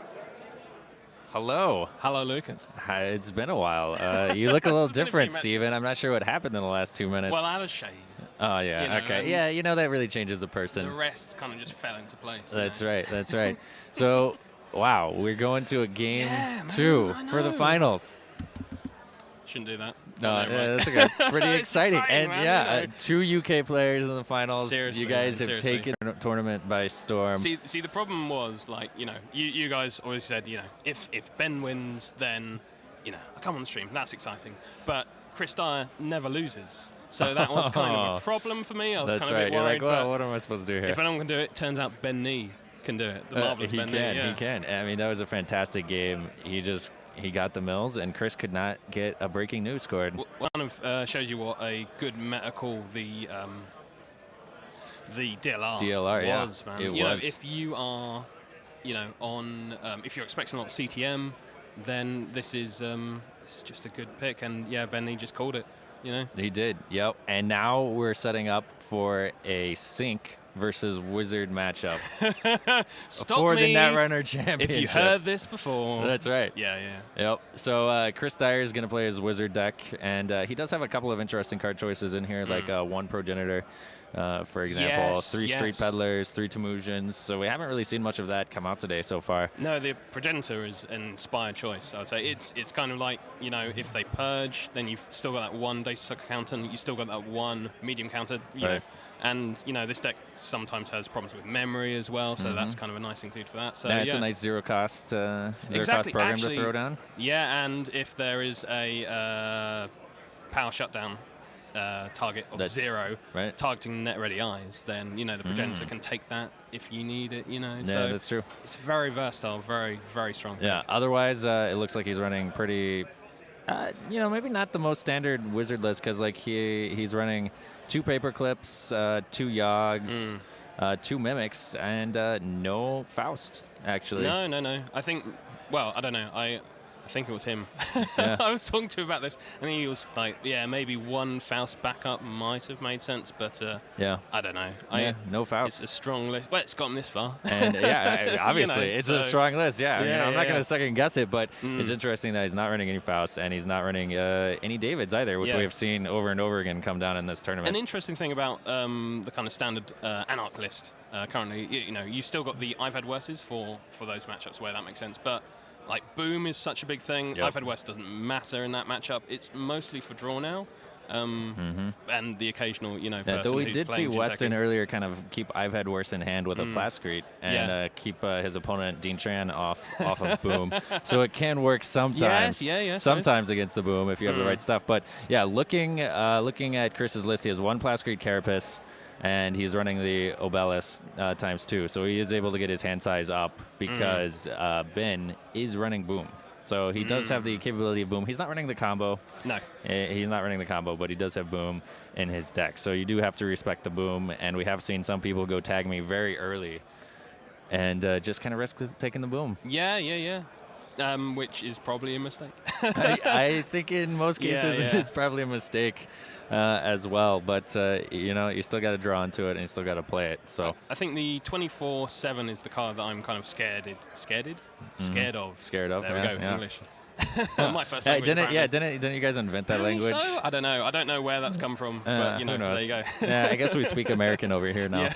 [SPEAKER 1] Hello.
[SPEAKER 3] Hello, Lucas.
[SPEAKER 1] Hi, it's been a while. You look a little different, Steven. I'm not sure what happened in the last 2 minutes.
[SPEAKER 3] Well, I had a shave.
[SPEAKER 1] Oh, yeah. Okay. Yeah, that really changes a person.
[SPEAKER 3] The rest kind of just fell into place.
[SPEAKER 1] That's right. That's right. So, wow, we're going to a game 2 for the finals.
[SPEAKER 3] Shouldn't do that.
[SPEAKER 1] No, that's okay. Pretty exciting. And
[SPEAKER 3] man,
[SPEAKER 1] 2 UK players in the finals.
[SPEAKER 3] Seriously,
[SPEAKER 1] you guys
[SPEAKER 3] man,
[SPEAKER 1] have taken the tournament by storm.
[SPEAKER 3] See, the problem was, like, you guys always said, if Ben wins, then, I come on the stream. That's exciting. But Chris Dyer never loses. So that was kind of a problem for me. I was kind of a bit worried.
[SPEAKER 1] You're like, well, what am I supposed to do here?
[SPEAKER 3] If anyone can do it, turns out Ben Nee can do it. The marvelous Ben Nee.
[SPEAKER 1] He can. I mean, that was a fantastic game. He got the mills, and Chris could not get a breaking news scored.
[SPEAKER 3] Well, kind of shows you what a good meta call the DLR was, man.
[SPEAKER 1] It was.
[SPEAKER 3] If you are, on, if you're expecting a lot of CTM, then this is just a good pick. And yeah, Ben, he just called it.
[SPEAKER 1] He did. Yep. And now we're setting up for a Sync versus Wizard matchup for the Netrunner Championship.
[SPEAKER 3] If you heard this before.
[SPEAKER 1] That's right.
[SPEAKER 3] Yeah.
[SPEAKER 1] Yep. So Chris Dyer is going to play his Wizard deck, and he does have a couple of interesting card choices in here, like 1 Progenitor, for example, 3 Street Peddlers, 3 Temujins. So we haven't really seen much of that come out today so far.
[SPEAKER 3] No, the Progenitor is an inspired choice. I would say it's kind of like, if they purge, then you've still got that 1 Data Sucker counter, and you've still got that 1 medium counter, you know. And, this deck sometimes has problems with memory as well, so that's kind of a nice include for that. So
[SPEAKER 1] it's a nice zero-cost program to throw down.
[SPEAKER 3] Yeah, and if there is a power shutdown target of 0, targeting net-ready eyes, then, the Progenitor can take that if you need it,
[SPEAKER 1] Yeah,
[SPEAKER 3] so
[SPEAKER 1] that's true.
[SPEAKER 3] It's very versatile, very, very strong.
[SPEAKER 1] Yeah, otherwise, it looks like he's running pretty... maybe not the most standard Wizard list, because he's running 2 Paper Clips, 2 Yogs, 2 Mimics, and no Faust, actually.
[SPEAKER 3] No. I think, I don't know. I think it was him.
[SPEAKER 1] Yeah.
[SPEAKER 3] I was talking to him about this, and he was like, maybe 1 Faust backup might have made sense, but I don't know.
[SPEAKER 1] No Faust.
[SPEAKER 3] It's a strong list. Well, it's gotten this far.
[SPEAKER 1] And obviously, it's a strong list. Yeah, I'm not going to second guess it, but it's interesting that he's not running any Faust, and he's not running any Davids either, which we have seen over and over again come down in this tournament.
[SPEAKER 3] An interesting thing about the kind of standard Anarch list currently, you've still got the I've had worses for those matchups where that makes sense, but like Boom is such a big thing. I've had West doesn't matter in that matchup. It's mostly for draw now. And the occasional, person
[SPEAKER 1] though we
[SPEAKER 3] who's
[SPEAKER 1] did see
[SPEAKER 3] playing
[SPEAKER 1] Weston
[SPEAKER 3] Jinteki.
[SPEAKER 1] earlier kind of keep I've had worse in hand with a Plascrete and keep his opponent Dean Tran off of Boom. So it can work sometimes.
[SPEAKER 3] Yes,
[SPEAKER 1] sometimes against the Boom if you have the right stuff. But yeah, looking at Chris's list, he has 1 Plascrete Carapace, and he's running the Obelisk ×2. So he is able to get his hand size up because Ben is running Boom. So he does have the capability of Boom. He's not running the combo.
[SPEAKER 3] No.
[SPEAKER 1] He's not running the combo, but he does have Boom in his deck. So you do have to respect the Boom, and we have seen some people go tag me very early and just kind of risk taking the Boom.
[SPEAKER 3] Yeah. Which is probably a mistake.
[SPEAKER 1] I think in most cases it's probably a mistake as well. But, you still got to draw into it and you still got to play it. So
[SPEAKER 3] I think the 24/7 is the card that I'm kind of scared of.
[SPEAKER 1] Scared of.
[SPEAKER 3] There we go.
[SPEAKER 1] Yeah.
[SPEAKER 3] English. My first language.
[SPEAKER 1] Didn't you guys invent that language?
[SPEAKER 3] So? I don't know. I don't know where that's come from. But,
[SPEAKER 1] who knows?
[SPEAKER 3] There you go.
[SPEAKER 1] Yeah, I guess we speak American over here now.
[SPEAKER 3] Yeah.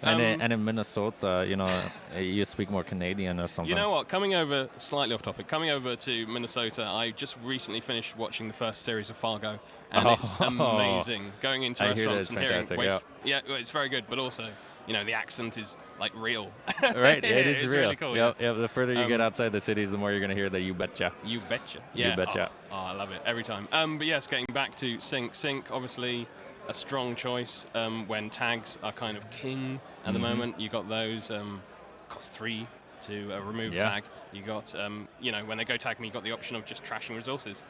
[SPEAKER 1] And in Minnesota, you speak more Canadian or something.
[SPEAKER 3] You know what? Coming over, slightly off topic, coming over to Minnesota, I just recently finished watching the first series of Fargo, and it's amazing. Going into restaurants and hearing... it's very good, but also, the accent is, like, real.
[SPEAKER 1] Right, it is real.
[SPEAKER 3] Really cool,
[SPEAKER 1] Yep. The further you get outside the cities, the more you're going to hear the you betcha.
[SPEAKER 3] You betcha. Yeah.
[SPEAKER 1] You betcha.
[SPEAKER 3] Oh, I love it every time. But yes, getting back to Sync. Sync, obviously, a strong choice when tags are kind of king at the moment. You got those cost 3 to remove tag. You got when they go tag me, you got the option of just trashing resources,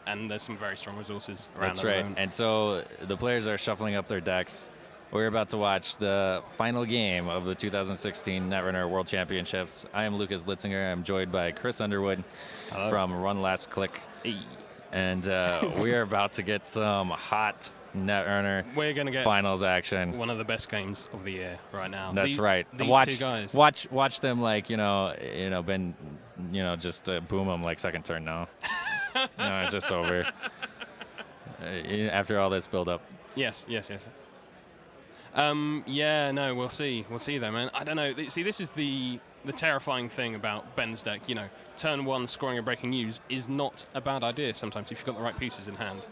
[SPEAKER 3] and there's some very strong resources around.
[SPEAKER 1] That's right. And so the players are shuffling up their decks. We're about to watch the final game of the 2016 Netrunner World Championships. I am Lucas Litzinger. I'm joined by Chris Underwood from Run Last Click. And we are about to get some hot Netrunner
[SPEAKER 3] We're gonna get
[SPEAKER 1] finals action.
[SPEAKER 3] One of the best games of the year right now.
[SPEAKER 1] That's right.
[SPEAKER 3] These two guys.
[SPEAKER 1] Watch them like Ben, just boom them like second turn now. It's just over. After all this build up.
[SPEAKER 3] Yes. We'll see. We'll see though, man. I don't know. See, this is the terrifying thing about Ben's deck. Turn 1 scoring a breaking news is not a bad idea sometimes if you've got the right pieces in hand.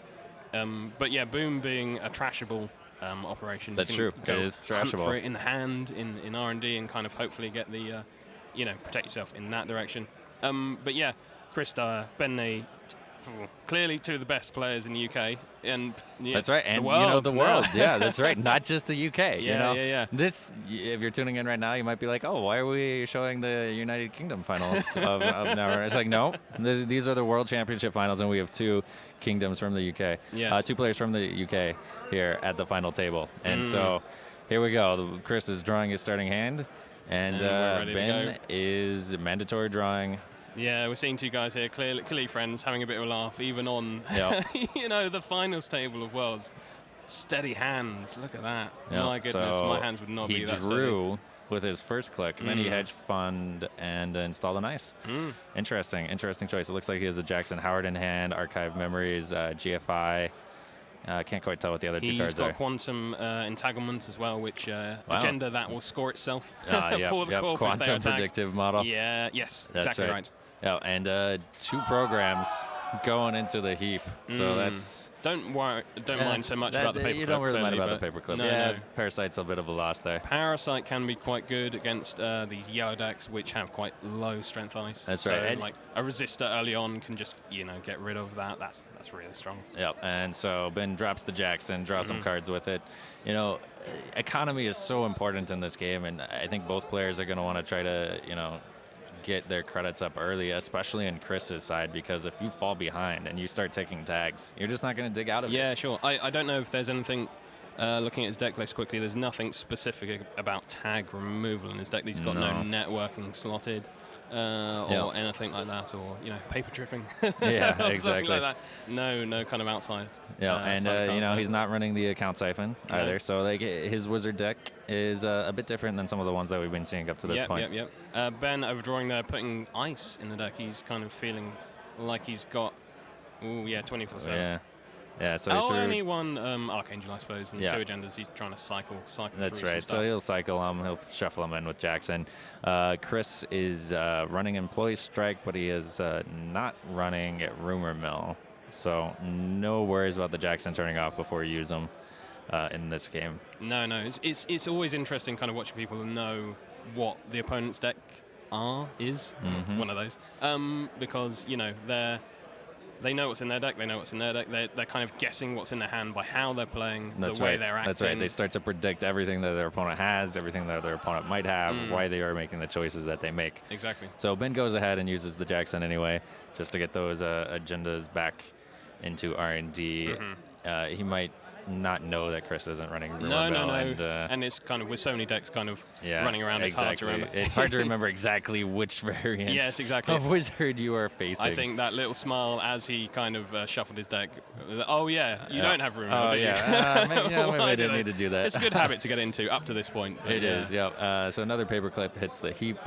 [SPEAKER 3] But yeah, Boom being a trashable operation.
[SPEAKER 1] That's true. It is trashable.
[SPEAKER 3] Hunt for it in hand, in R&D, and kind of hopefully get the, protect yourself in that direction. But yeah, Chris Dyer, Ben Nate, clearly 2 of the best players in the UK. And
[SPEAKER 1] that's right. And
[SPEAKER 3] the world.
[SPEAKER 1] The world. Yeah, that's right. Not just the UK.
[SPEAKER 3] Yeah.
[SPEAKER 1] This, if you're tuning in right now, you might be like, oh, why are we showing the United Kingdom finals of Netrunner? It's like, no, these are the World Championship finals, and we have 2 kingdoms from the UK.
[SPEAKER 3] Yes.
[SPEAKER 1] 2 players from the UK here at the final table. And so here we go. Chris is drawing his starting hand, and Ben is mandatory drawing
[SPEAKER 3] Yeah, we're seeing two guys here, clearly friends, having a bit of a laugh, even on, the finals table of Worlds. Steady hands. Look at that.
[SPEAKER 1] Yep.
[SPEAKER 3] My goodness,
[SPEAKER 1] so
[SPEAKER 3] my hands would not be that steady.
[SPEAKER 1] He drew with his first click, and then he hedge fund and installed an ice. Interesting choice. It looks like he has a Jackson Howard in hand, Archive Memories, GFI. Can't quite tell what the other two cards are.
[SPEAKER 3] He's got Quantum Entanglement as well, which agenda that will score itself
[SPEAKER 1] yep,
[SPEAKER 3] for the corp.
[SPEAKER 1] Quantum predictive model.
[SPEAKER 3] Yeah, yes,
[SPEAKER 1] that's
[SPEAKER 3] exactly right.
[SPEAKER 1] Yeah, and 2 programs going into the heap. So that's...
[SPEAKER 3] Don't mind so much about the paperclip.
[SPEAKER 1] You don't really mind about the paperclip.
[SPEAKER 3] No.
[SPEAKER 1] Parasite's a bit of a loss there.
[SPEAKER 3] Parasite can be quite good against these yellow decks, which have quite low strength ice.
[SPEAKER 1] That's
[SPEAKER 3] so
[SPEAKER 1] right.
[SPEAKER 3] Like a resistor early on can just get rid of that. That's really strong.
[SPEAKER 1] Yep. And so Ben drops the Jackson, draws some cards with it. Economy is so important in this game, and I think both players are going to want to try to get their credits up early, especially in Chris's side, because if you fall behind and you start taking tags, you're just not going to dig out of it.
[SPEAKER 3] Yeah, sure. I don't know if there's anything, looking at his deck list quickly, there's nothing specific about tag removal in his deck. He's got no networking slotted or anything like that, or paper tripping.
[SPEAKER 1] Yeah, exactly.
[SPEAKER 3] Like that. No kind of outside.
[SPEAKER 1] Yeah, and he's not running the account siphon either. So like his wizard deck is a bit different than some of the ones that we've been seeing up to this point.
[SPEAKER 3] Yep. Ben overdrawing there, putting ice in the deck. He's kind of feeling like he's got 24/7.
[SPEAKER 1] Yeah, so
[SPEAKER 3] only one Archangel, I suppose, and 2 agendas. He's trying to cycle
[SPEAKER 1] That's
[SPEAKER 3] through
[SPEAKER 1] right.
[SPEAKER 3] some stuff.
[SPEAKER 1] So he'll cycle them. He'll shuffle them in with Jackson. Chris is running Employee Strike, but he is not running Rumor Mill. So no worries about the Jackson turning off before you use them in this game.
[SPEAKER 3] No. It's always interesting kind of watching people know what the opponent's deck is. One of those. Because, they know what's in their deck. They know what's in their deck. They're kind of guessing what's in their hand by how they're playing, the way they're acting.
[SPEAKER 1] That's right. They start to predict everything that their opponent has, everything that their opponent might have, why they are making the choices that they make.
[SPEAKER 3] Exactly.
[SPEAKER 1] So Ben goes ahead and uses the Jackson anyway, just to get those agendas back into R&D. He might not know that Chris isn't running Rumor Mill.
[SPEAKER 3] And it's kind of, with so many decks kind of running around, it's hard to remember.
[SPEAKER 1] It's hard to remember exactly which variant of wizard you are facing.
[SPEAKER 3] I think that little smile as he kind of shuffled his deck. Oh, yeah, you don't have Rumor Mill, do you?
[SPEAKER 1] Maybe I didn't need to do that.
[SPEAKER 3] It's a good habit to get into up to this point.
[SPEAKER 1] It is, yeah. So another paperclip hits the heap.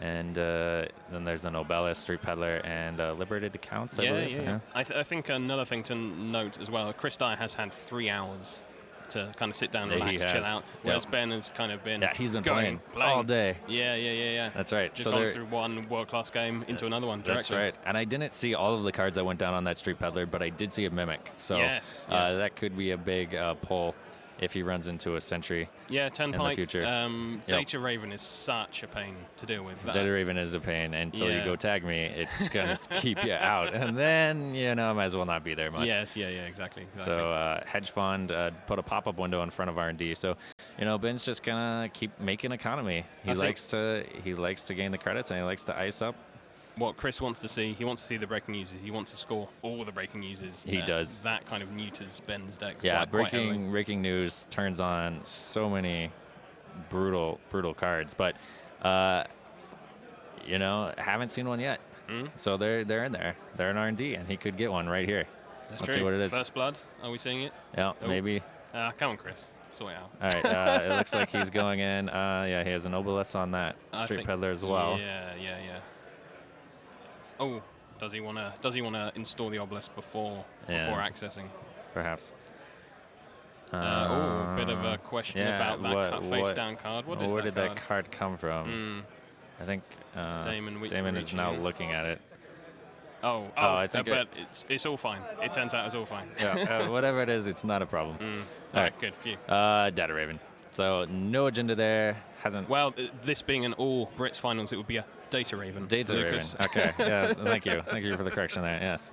[SPEAKER 1] And then there's an Obelisk, Street Peddler, and Liberated Accounts, I believe.
[SPEAKER 3] Yeah. I think another thing to note as well, Chris Dyer has had 3 hours to kind of sit down, relax, chill out, whereas Ben has kind of been
[SPEAKER 1] he's been playing all day.
[SPEAKER 3] Yeah.
[SPEAKER 1] That's right.
[SPEAKER 3] Just gone through one world-class game into another one directly.
[SPEAKER 1] That's right. And I didn't see all of the cards that went down on that Street Peddler, but I did see a Mimic. So that could be a big pull if he runs into a Sentry
[SPEAKER 3] Turnpike,
[SPEAKER 1] in the future.
[SPEAKER 3] Data Raven is such a pain to deal with.
[SPEAKER 1] Data Raven is a pain until you go tag me. It's going to keep you out. And then, might as well not be there much.
[SPEAKER 3] Yes, exactly.
[SPEAKER 1] So hedge fund put a pop-up window in front of R&D. So, Ben's just going to keep making economy. He likes to gain the credits, and he likes to ice up.
[SPEAKER 3] What Chris wants to see, he wants to see the breaking users. He wants to score all the breaking users.
[SPEAKER 1] He does.
[SPEAKER 3] That kind of neuters Ben's deck.
[SPEAKER 1] Yeah, breaking news turns on so many brutal cards, but haven't seen one yet. So they're in there. They're in R&D, and he could get one right here. Let's see what it is.
[SPEAKER 3] First blood. Are we seeing it?
[SPEAKER 1] Yeah, maybe.
[SPEAKER 3] Come on, Chris. Sort it out.
[SPEAKER 1] All right. It looks like he's going in. He has an Obelisk on that Street Peddler as well.
[SPEAKER 3] Yeah. Oh, does he want to install the Obelisk before accessing?
[SPEAKER 1] Perhaps.
[SPEAKER 3] Bit of a question about that face down card.
[SPEAKER 1] Where did that card come from? I think Damon is now looking at it.
[SPEAKER 3] I think but it's all fine. It turns out it's all fine.
[SPEAKER 1] Yeah, whatever it is, it's not a problem.
[SPEAKER 3] All right, good. Phew.
[SPEAKER 1] Data Raven. So no agenda there. Hasn't.
[SPEAKER 3] Well, this being an all Brits finals, it would be a Data Raven.
[SPEAKER 1] Raven. Okay. Yes. Thank you. Thank you for the correction there. Yes.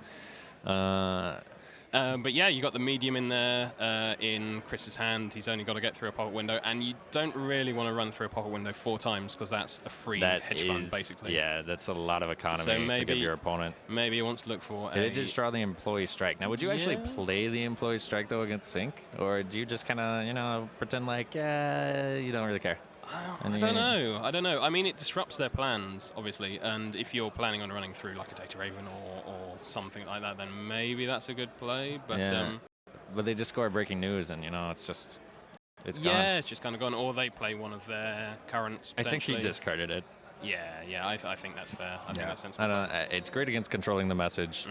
[SPEAKER 3] But you got the medium in there in Chris's hand. He's only got to get through a pop-up window, and you don't really want to run through a pop-up window 4 times because that's a free hedge fund, basically.
[SPEAKER 1] Yeah, that's a lot of economy to give your opponent.
[SPEAKER 3] Maybe he wants to look for
[SPEAKER 1] Did it just draw the Employee Strike? Now, would you actually play the Employee Strike, though, against Sync? Or do you just kind of, pretend like, you don't really care?
[SPEAKER 3] I don't know. I mean, it disrupts their plans, obviously, and if you're planning on running through like a Data Raven or something like that, then maybe that's a good play. But
[SPEAKER 1] but they just score breaking news, and it's just it's gone.
[SPEAKER 3] Yeah, it's just kind of gone. Or they play one of their currents.
[SPEAKER 1] I think he discarded it.
[SPEAKER 3] Yeah. I think that's fair. I think that's sensible.
[SPEAKER 1] I don't know. It's great against controlling the message.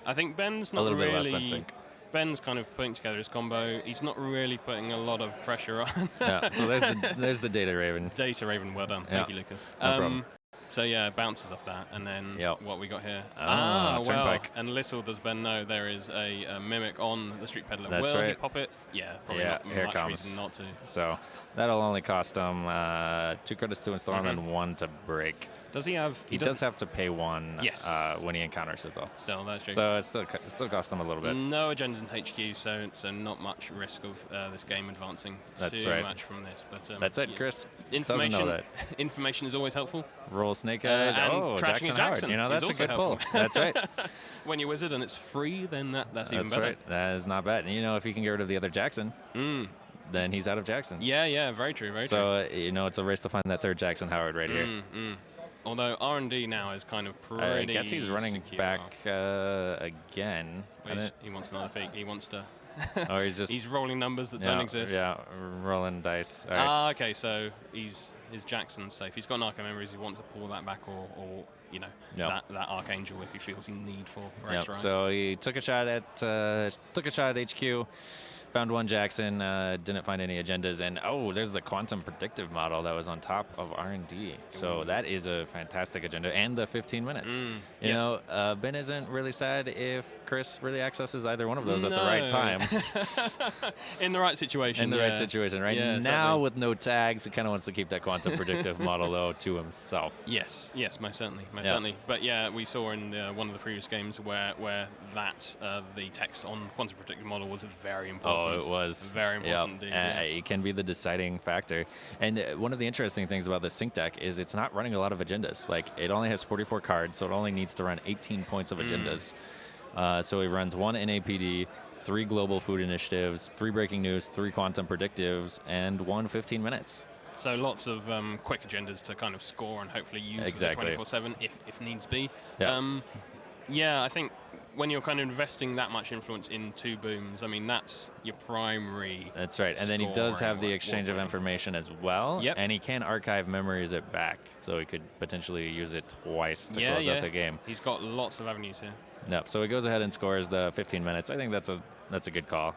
[SPEAKER 3] I think Ben's not
[SPEAKER 1] a little
[SPEAKER 3] really.
[SPEAKER 1] bit less than sync.
[SPEAKER 3] Ben's kind of putting together his combo. He's not really putting a lot of pressure on.
[SPEAKER 1] Yeah, so there's the Data Raven.
[SPEAKER 3] Data Raven, well done. Thank you, Lucas.
[SPEAKER 1] No problem.
[SPEAKER 3] So yeah, bounces off that, and then what we got here?
[SPEAKER 1] Turnpike.
[SPEAKER 3] And little does Ben know there is a mimic on the Street Peddler.
[SPEAKER 1] That's
[SPEAKER 3] Will
[SPEAKER 1] right.
[SPEAKER 3] he pop it? Yeah, probably not
[SPEAKER 1] here
[SPEAKER 3] much
[SPEAKER 1] comes.
[SPEAKER 3] reason not to.
[SPEAKER 1] So that'll only cost him 2 credits to install and 1 to break.
[SPEAKER 3] Does he have?
[SPEAKER 1] He does have to pay 1 when he encounters it, though.
[SPEAKER 3] Still, that's true.
[SPEAKER 1] So it still costs him a little bit.
[SPEAKER 3] No agendas in HQ, so not much risk of this game advancing too much from this. But
[SPEAKER 1] that's it, Chris.
[SPEAKER 3] Information,
[SPEAKER 1] doesn't know that.
[SPEAKER 3] Information is always helpful.
[SPEAKER 1] Roll Snake Eyes.
[SPEAKER 3] Trashing
[SPEAKER 1] Jackson Howard. That's a good pull. That's right.
[SPEAKER 3] When you're Wizard and it's free, then that's even better.
[SPEAKER 1] Right. That is not bad. And if you can get rid of the other Jackson, then he's out of Jacksons.
[SPEAKER 3] Yeah, very true, very true.
[SPEAKER 1] So, it's a race to find that third Jackson Howard right here.
[SPEAKER 3] Although R&D now is kind of pretty
[SPEAKER 1] I guess he's running
[SPEAKER 3] secure.
[SPEAKER 1] back again.
[SPEAKER 3] He wants another peek. He wants to...
[SPEAKER 1] Or he's
[SPEAKER 3] rolling numbers that don't exist.
[SPEAKER 1] Yeah, rolling dice. All right.
[SPEAKER 3] Okay, so his Jackson's safe. He's got an Arcane Memories. He wants to pull that back or that Archangel if he feels in need for extra.
[SPEAKER 1] So he took a shot at HQ. Found 1 Jackson, didn't find any agendas, and there's the quantum predictive model that was on top of R&D. So that is a fantastic agenda, and the 15 minutes. Ben isn't really sad if Chris really accesses either one of those at the right time.
[SPEAKER 3] In the right situation.
[SPEAKER 1] Right situation. Right now,
[SPEAKER 3] certainly.
[SPEAKER 1] with no tags, he kind of wants to keep that quantum predictive model, though, to himself.
[SPEAKER 3] Yes, most certainly. But yeah, we saw in one of the previous games where that the text on quantum predictive model was very important.
[SPEAKER 1] It was
[SPEAKER 3] very important indeed.
[SPEAKER 1] It can be the deciding factor. And one of the interesting things about the sync deck is it's not running a lot of agendas. Like, it only has 44 cards, so it only needs to run 18 points of agendas. So he runs 1 NAPD, 3 global food initiatives, 3 breaking news, 3 quantum predictives, and 1 15 minutes.
[SPEAKER 3] So lots of quick agendas to kind of score and hopefully use 24/7 if needs be.
[SPEAKER 1] Yeah.
[SPEAKER 3] I think when you're kind of investing that much influence in 2 booms, I mean, that's your primary.
[SPEAKER 1] That's right. And then he does have the exchange of information as well.
[SPEAKER 3] Yep.
[SPEAKER 1] And he can archive memories it back. So he could potentially use it twice to close out the game.
[SPEAKER 3] He's got lots of avenues here.
[SPEAKER 1] Yep. So he goes ahead and scores the 15 minutes. I think that's a good call,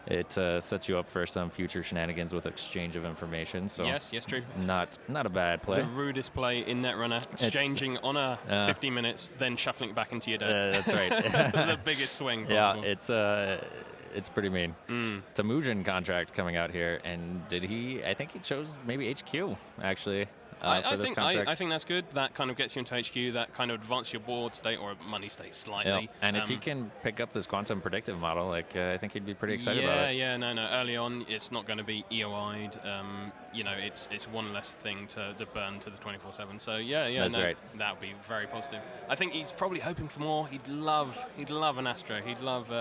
[SPEAKER 1] It sets you up for some future shenanigans with exchange of information. So
[SPEAKER 3] yes, true.
[SPEAKER 1] Not a bad play.
[SPEAKER 3] The rudest play in Netrunner, exchanging on a 15 minutes, then shuffling it back into your deck.
[SPEAKER 1] That's right.
[SPEAKER 3] The biggest swing possible.
[SPEAKER 1] Yeah, it's pretty mean. Temujin contract coming out here, and I think he chose maybe HQ, actually. For this contract.
[SPEAKER 3] I think that's good. That kind of gets you into HQ. That kind of advances your board state or money state slightly.
[SPEAKER 1] Yep. And if he can pick up this quantum predictive model, I think he'd be pretty excited about it.
[SPEAKER 3] Yeah, no. Early on, it's not going to be EOI'd. It's one less thing to burn to the 24/7. So
[SPEAKER 1] that's right.
[SPEAKER 3] That would be very positive. I think he's probably hoping for more. He'd love an Astro. He'd love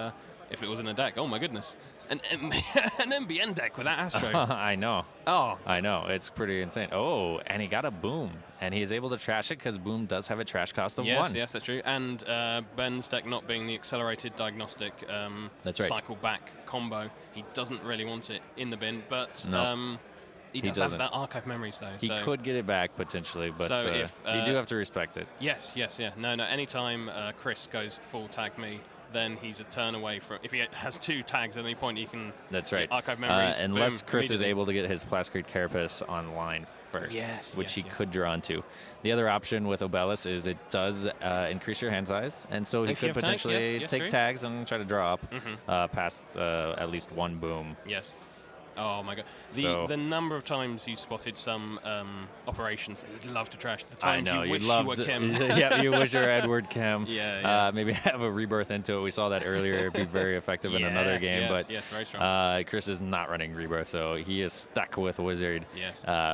[SPEAKER 3] if it was in a deck. Oh my goodness. An MBN deck with that Astro.
[SPEAKER 1] I know.
[SPEAKER 3] Oh.
[SPEAKER 1] I know. It's pretty insane. Oh, and he got a Boom. And he is able to trash it because Boom does have a trash cost of 1.
[SPEAKER 3] Yes, that's true. And Ben's deck not being the accelerated diagnostic cycle back combo, he doesn't really want it in the bin. But he does have that archive memories, though.
[SPEAKER 1] He could get it back, potentially, but you do have to respect it.
[SPEAKER 3] Yes. No. Anytime Chris goes full tag me, then he's a turn away from. If he has 2 tags at any point, he can.
[SPEAKER 1] That's right.
[SPEAKER 3] Archive memories.
[SPEAKER 1] Unless Chris is able to get his Plascrete Carapace online first, which he could draw onto. The other option with Obelis is it does increase your hand size, and so he could potentially take tags and try to draw up past at least 1 Boom.
[SPEAKER 3] Yes. Oh my god! The number of times you spotted some operations that you'd love to trash. The times you wish you were Kim.
[SPEAKER 1] Yeah, you wish you were Edward Kim.
[SPEAKER 3] Yeah.
[SPEAKER 1] Maybe have a rebirth into it. We saw that earlier. It'd be very effective in another game. But
[SPEAKER 3] very strong.
[SPEAKER 1] Chris is not running rebirth, so he is stuck with Wizard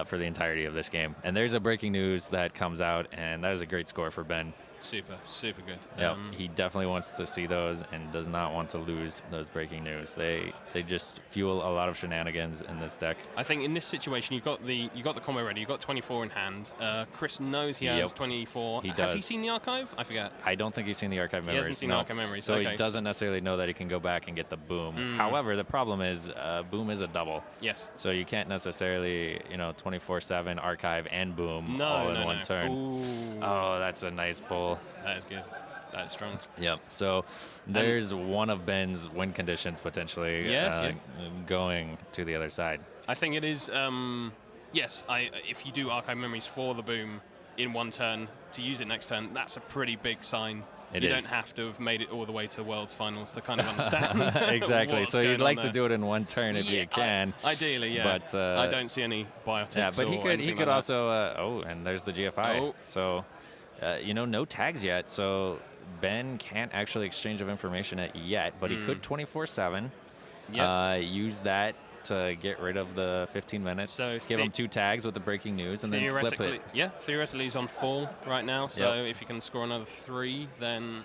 [SPEAKER 1] for the entirety of this game. And there's a breaking news that comes out, and that is a great score for Ben.
[SPEAKER 3] super good.
[SPEAKER 1] Yeah, he definitely wants to see those and does not want to lose those breaking news. They just fuel a lot of shenanigans in this deck.
[SPEAKER 3] I think in this situation, you got the combo ready. You got 24 in hand. Chris knows he has 24.
[SPEAKER 1] He does.
[SPEAKER 3] Has he seen the archive? I forget.
[SPEAKER 1] I don't think he's seen the archive memories.
[SPEAKER 3] He hasn't seen the archive memories.
[SPEAKER 1] So he doesn't necessarily know that he can go back and get the boom. However, the problem is boom is a double.
[SPEAKER 3] Yes.
[SPEAKER 1] So you can't necessarily 24/7 archive and boom all in one turn.
[SPEAKER 3] Ooh.
[SPEAKER 1] Oh, that's a nice pull.
[SPEAKER 3] That is good. That is strong.
[SPEAKER 1] Yep. So there's one of Ben's win conditions potentially going to the other side.
[SPEAKER 3] I think it is. Yes. If you do archive memories for the boom in one turn to use it next turn, that's a pretty big sign. You don't have to have made it all the way to Worlds Finals to kind of understand.
[SPEAKER 1] Exactly. So you'd like to do it in one turn if you can.
[SPEAKER 3] Ideally, yeah. But I don't see any biotics.
[SPEAKER 1] Yeah, but he could
[SPEAKER 3] like
[SPEAKER 1] also. And there's the GFI.
[SPEAKER 3] Oh.
[SPEAKER 1] So, no tags yet. So Ben can't actually exchange of information yet, but he could 24/7. Use that to get rid of the 15 minutes. So give him 2 tags with the breaking news and then flip it.
[SPEAKER 3] Yeah, theoretically he's on full right now. So if he can score another 3, then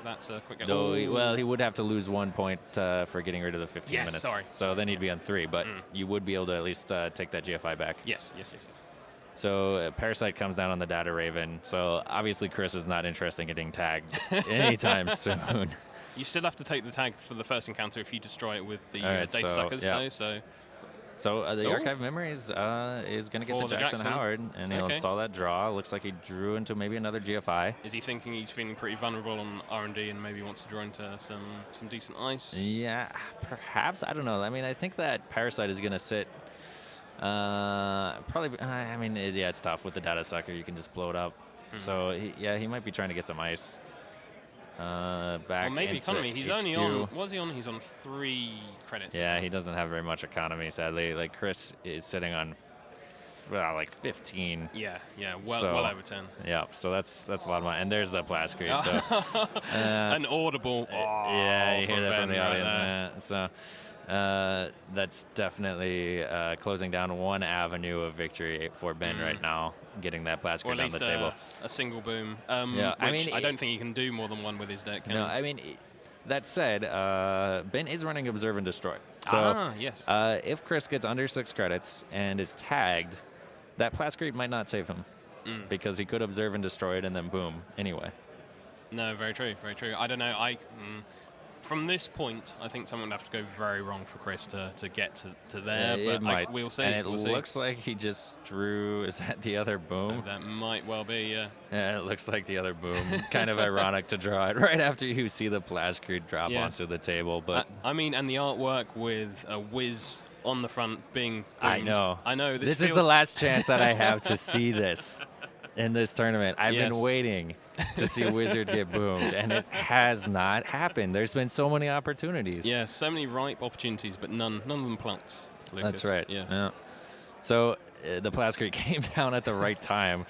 [SPEAKER 3] that's a quick.
[SPEAKER 1] Well, he would have to lose 1 point for getting rid of the 15 minutes. So then he'd be on 3, but you would be able to at least take that GFI back.
[SPEAKER 3] Yes.
[SPEAKER 1] So Parasite comes down on the Data Raven. So obviously Chris is not interested in getting tagged anytime soon.
[SPEAKER 3] You still have to take the tag for the first encounter if you destroy it with the data suckers, though.
[SPEAKER 1] So the archive memories is going to get the Jackson Howard, and he'll install that draw. Looks like he drew into maybe another GFI.
[SPEAKER 3] Is he thinking he's feeling pretty vulnerable on R&D and maybe wants to draw into some decent ice?
[SPEAKER 1] Yeah, perhaps. I don't know. I mean, I think that Parasite is going to sit. Probably. I mean, it's tough with the data sucker. You can just blow it up. So he might be trying to get some ice. Back
[SPEAKER 3] maybe
[SPEAKER 1] into
[SPEAKER 3] economy. He's
[SPEAKER 1] HQ.
[SPEAKER 3] only on. What was he on? He's on 3 credits.
[SPEAKER 1] Yeah, he doesn't have very much economy, sadly. Like Chris is sitting on, like 15.
[SPEAKER 3] Yeah, well over 10.
[SPEAKER 1] Yeah, so that's a lot of money. And there's the Plascrete. So
[SPEAKER 3] an audible.
[SPEAKER 1] Yeah, you hear that from the audience.
[SPEAKER 3] Right
[SPEAKER 1] so that's definitely closing down one avenue of victory for Ben right now, getting that Plascrete down the table.
[SPEAKER 3] A single boom.
[SPEAKER 1] Which
[SPEAKER 3] I don't think he can do more than one with his deck.
[SPEAKER 1] No, I mean, that said, Ben is running Observe and Destroy. So
[SPEAKER 3] yes.
[SPEAKER 1] If Chris gets under 6 credits and is tagged, that Plascrete might not save him because he could Observe and Destroy it and then boom anyway.
[SPEAKER 3] No, very true, very true. I don't know. From this point, I think something would have to go very wrong for Chris to get to there.
[SPEAKER 1] It might.
[SPEAKER 3] We'll see.
[SPEAKER 1] And it
[SPEAKER 3] we'll
[SPEAKER 1] looks
[SPEAKER 3] see.
[SPEAKER 1] like he just drew. Is that the other boom?
[SPEAKER 3] That might well be, yeah.
[SPEAKER 1] Yeah, it looks like the other boom. Kind of ironic to draw it right after you see the Plascrete drop onto the table. But
[SPEAKER 3] I mean, and the artwork with a whiz on the front being boomed.
[SPEAKER 1] I know.
[SPEAKER 3] This
[SPEAKER 1] is the last chance that I have to see this in this tournament. I've been waiting to see Wizard get boomed, and it has not happened. There's been so many opportunities.
[SPEAKER 3] Yeah, so many ripe opportunities, but none of them plucked. Lucas.
[SPEAKER 1] That's right.
[SPEAKER 3] Yes.
[SPEAKER 1] Yeah. So the Plascrete came down at the right time.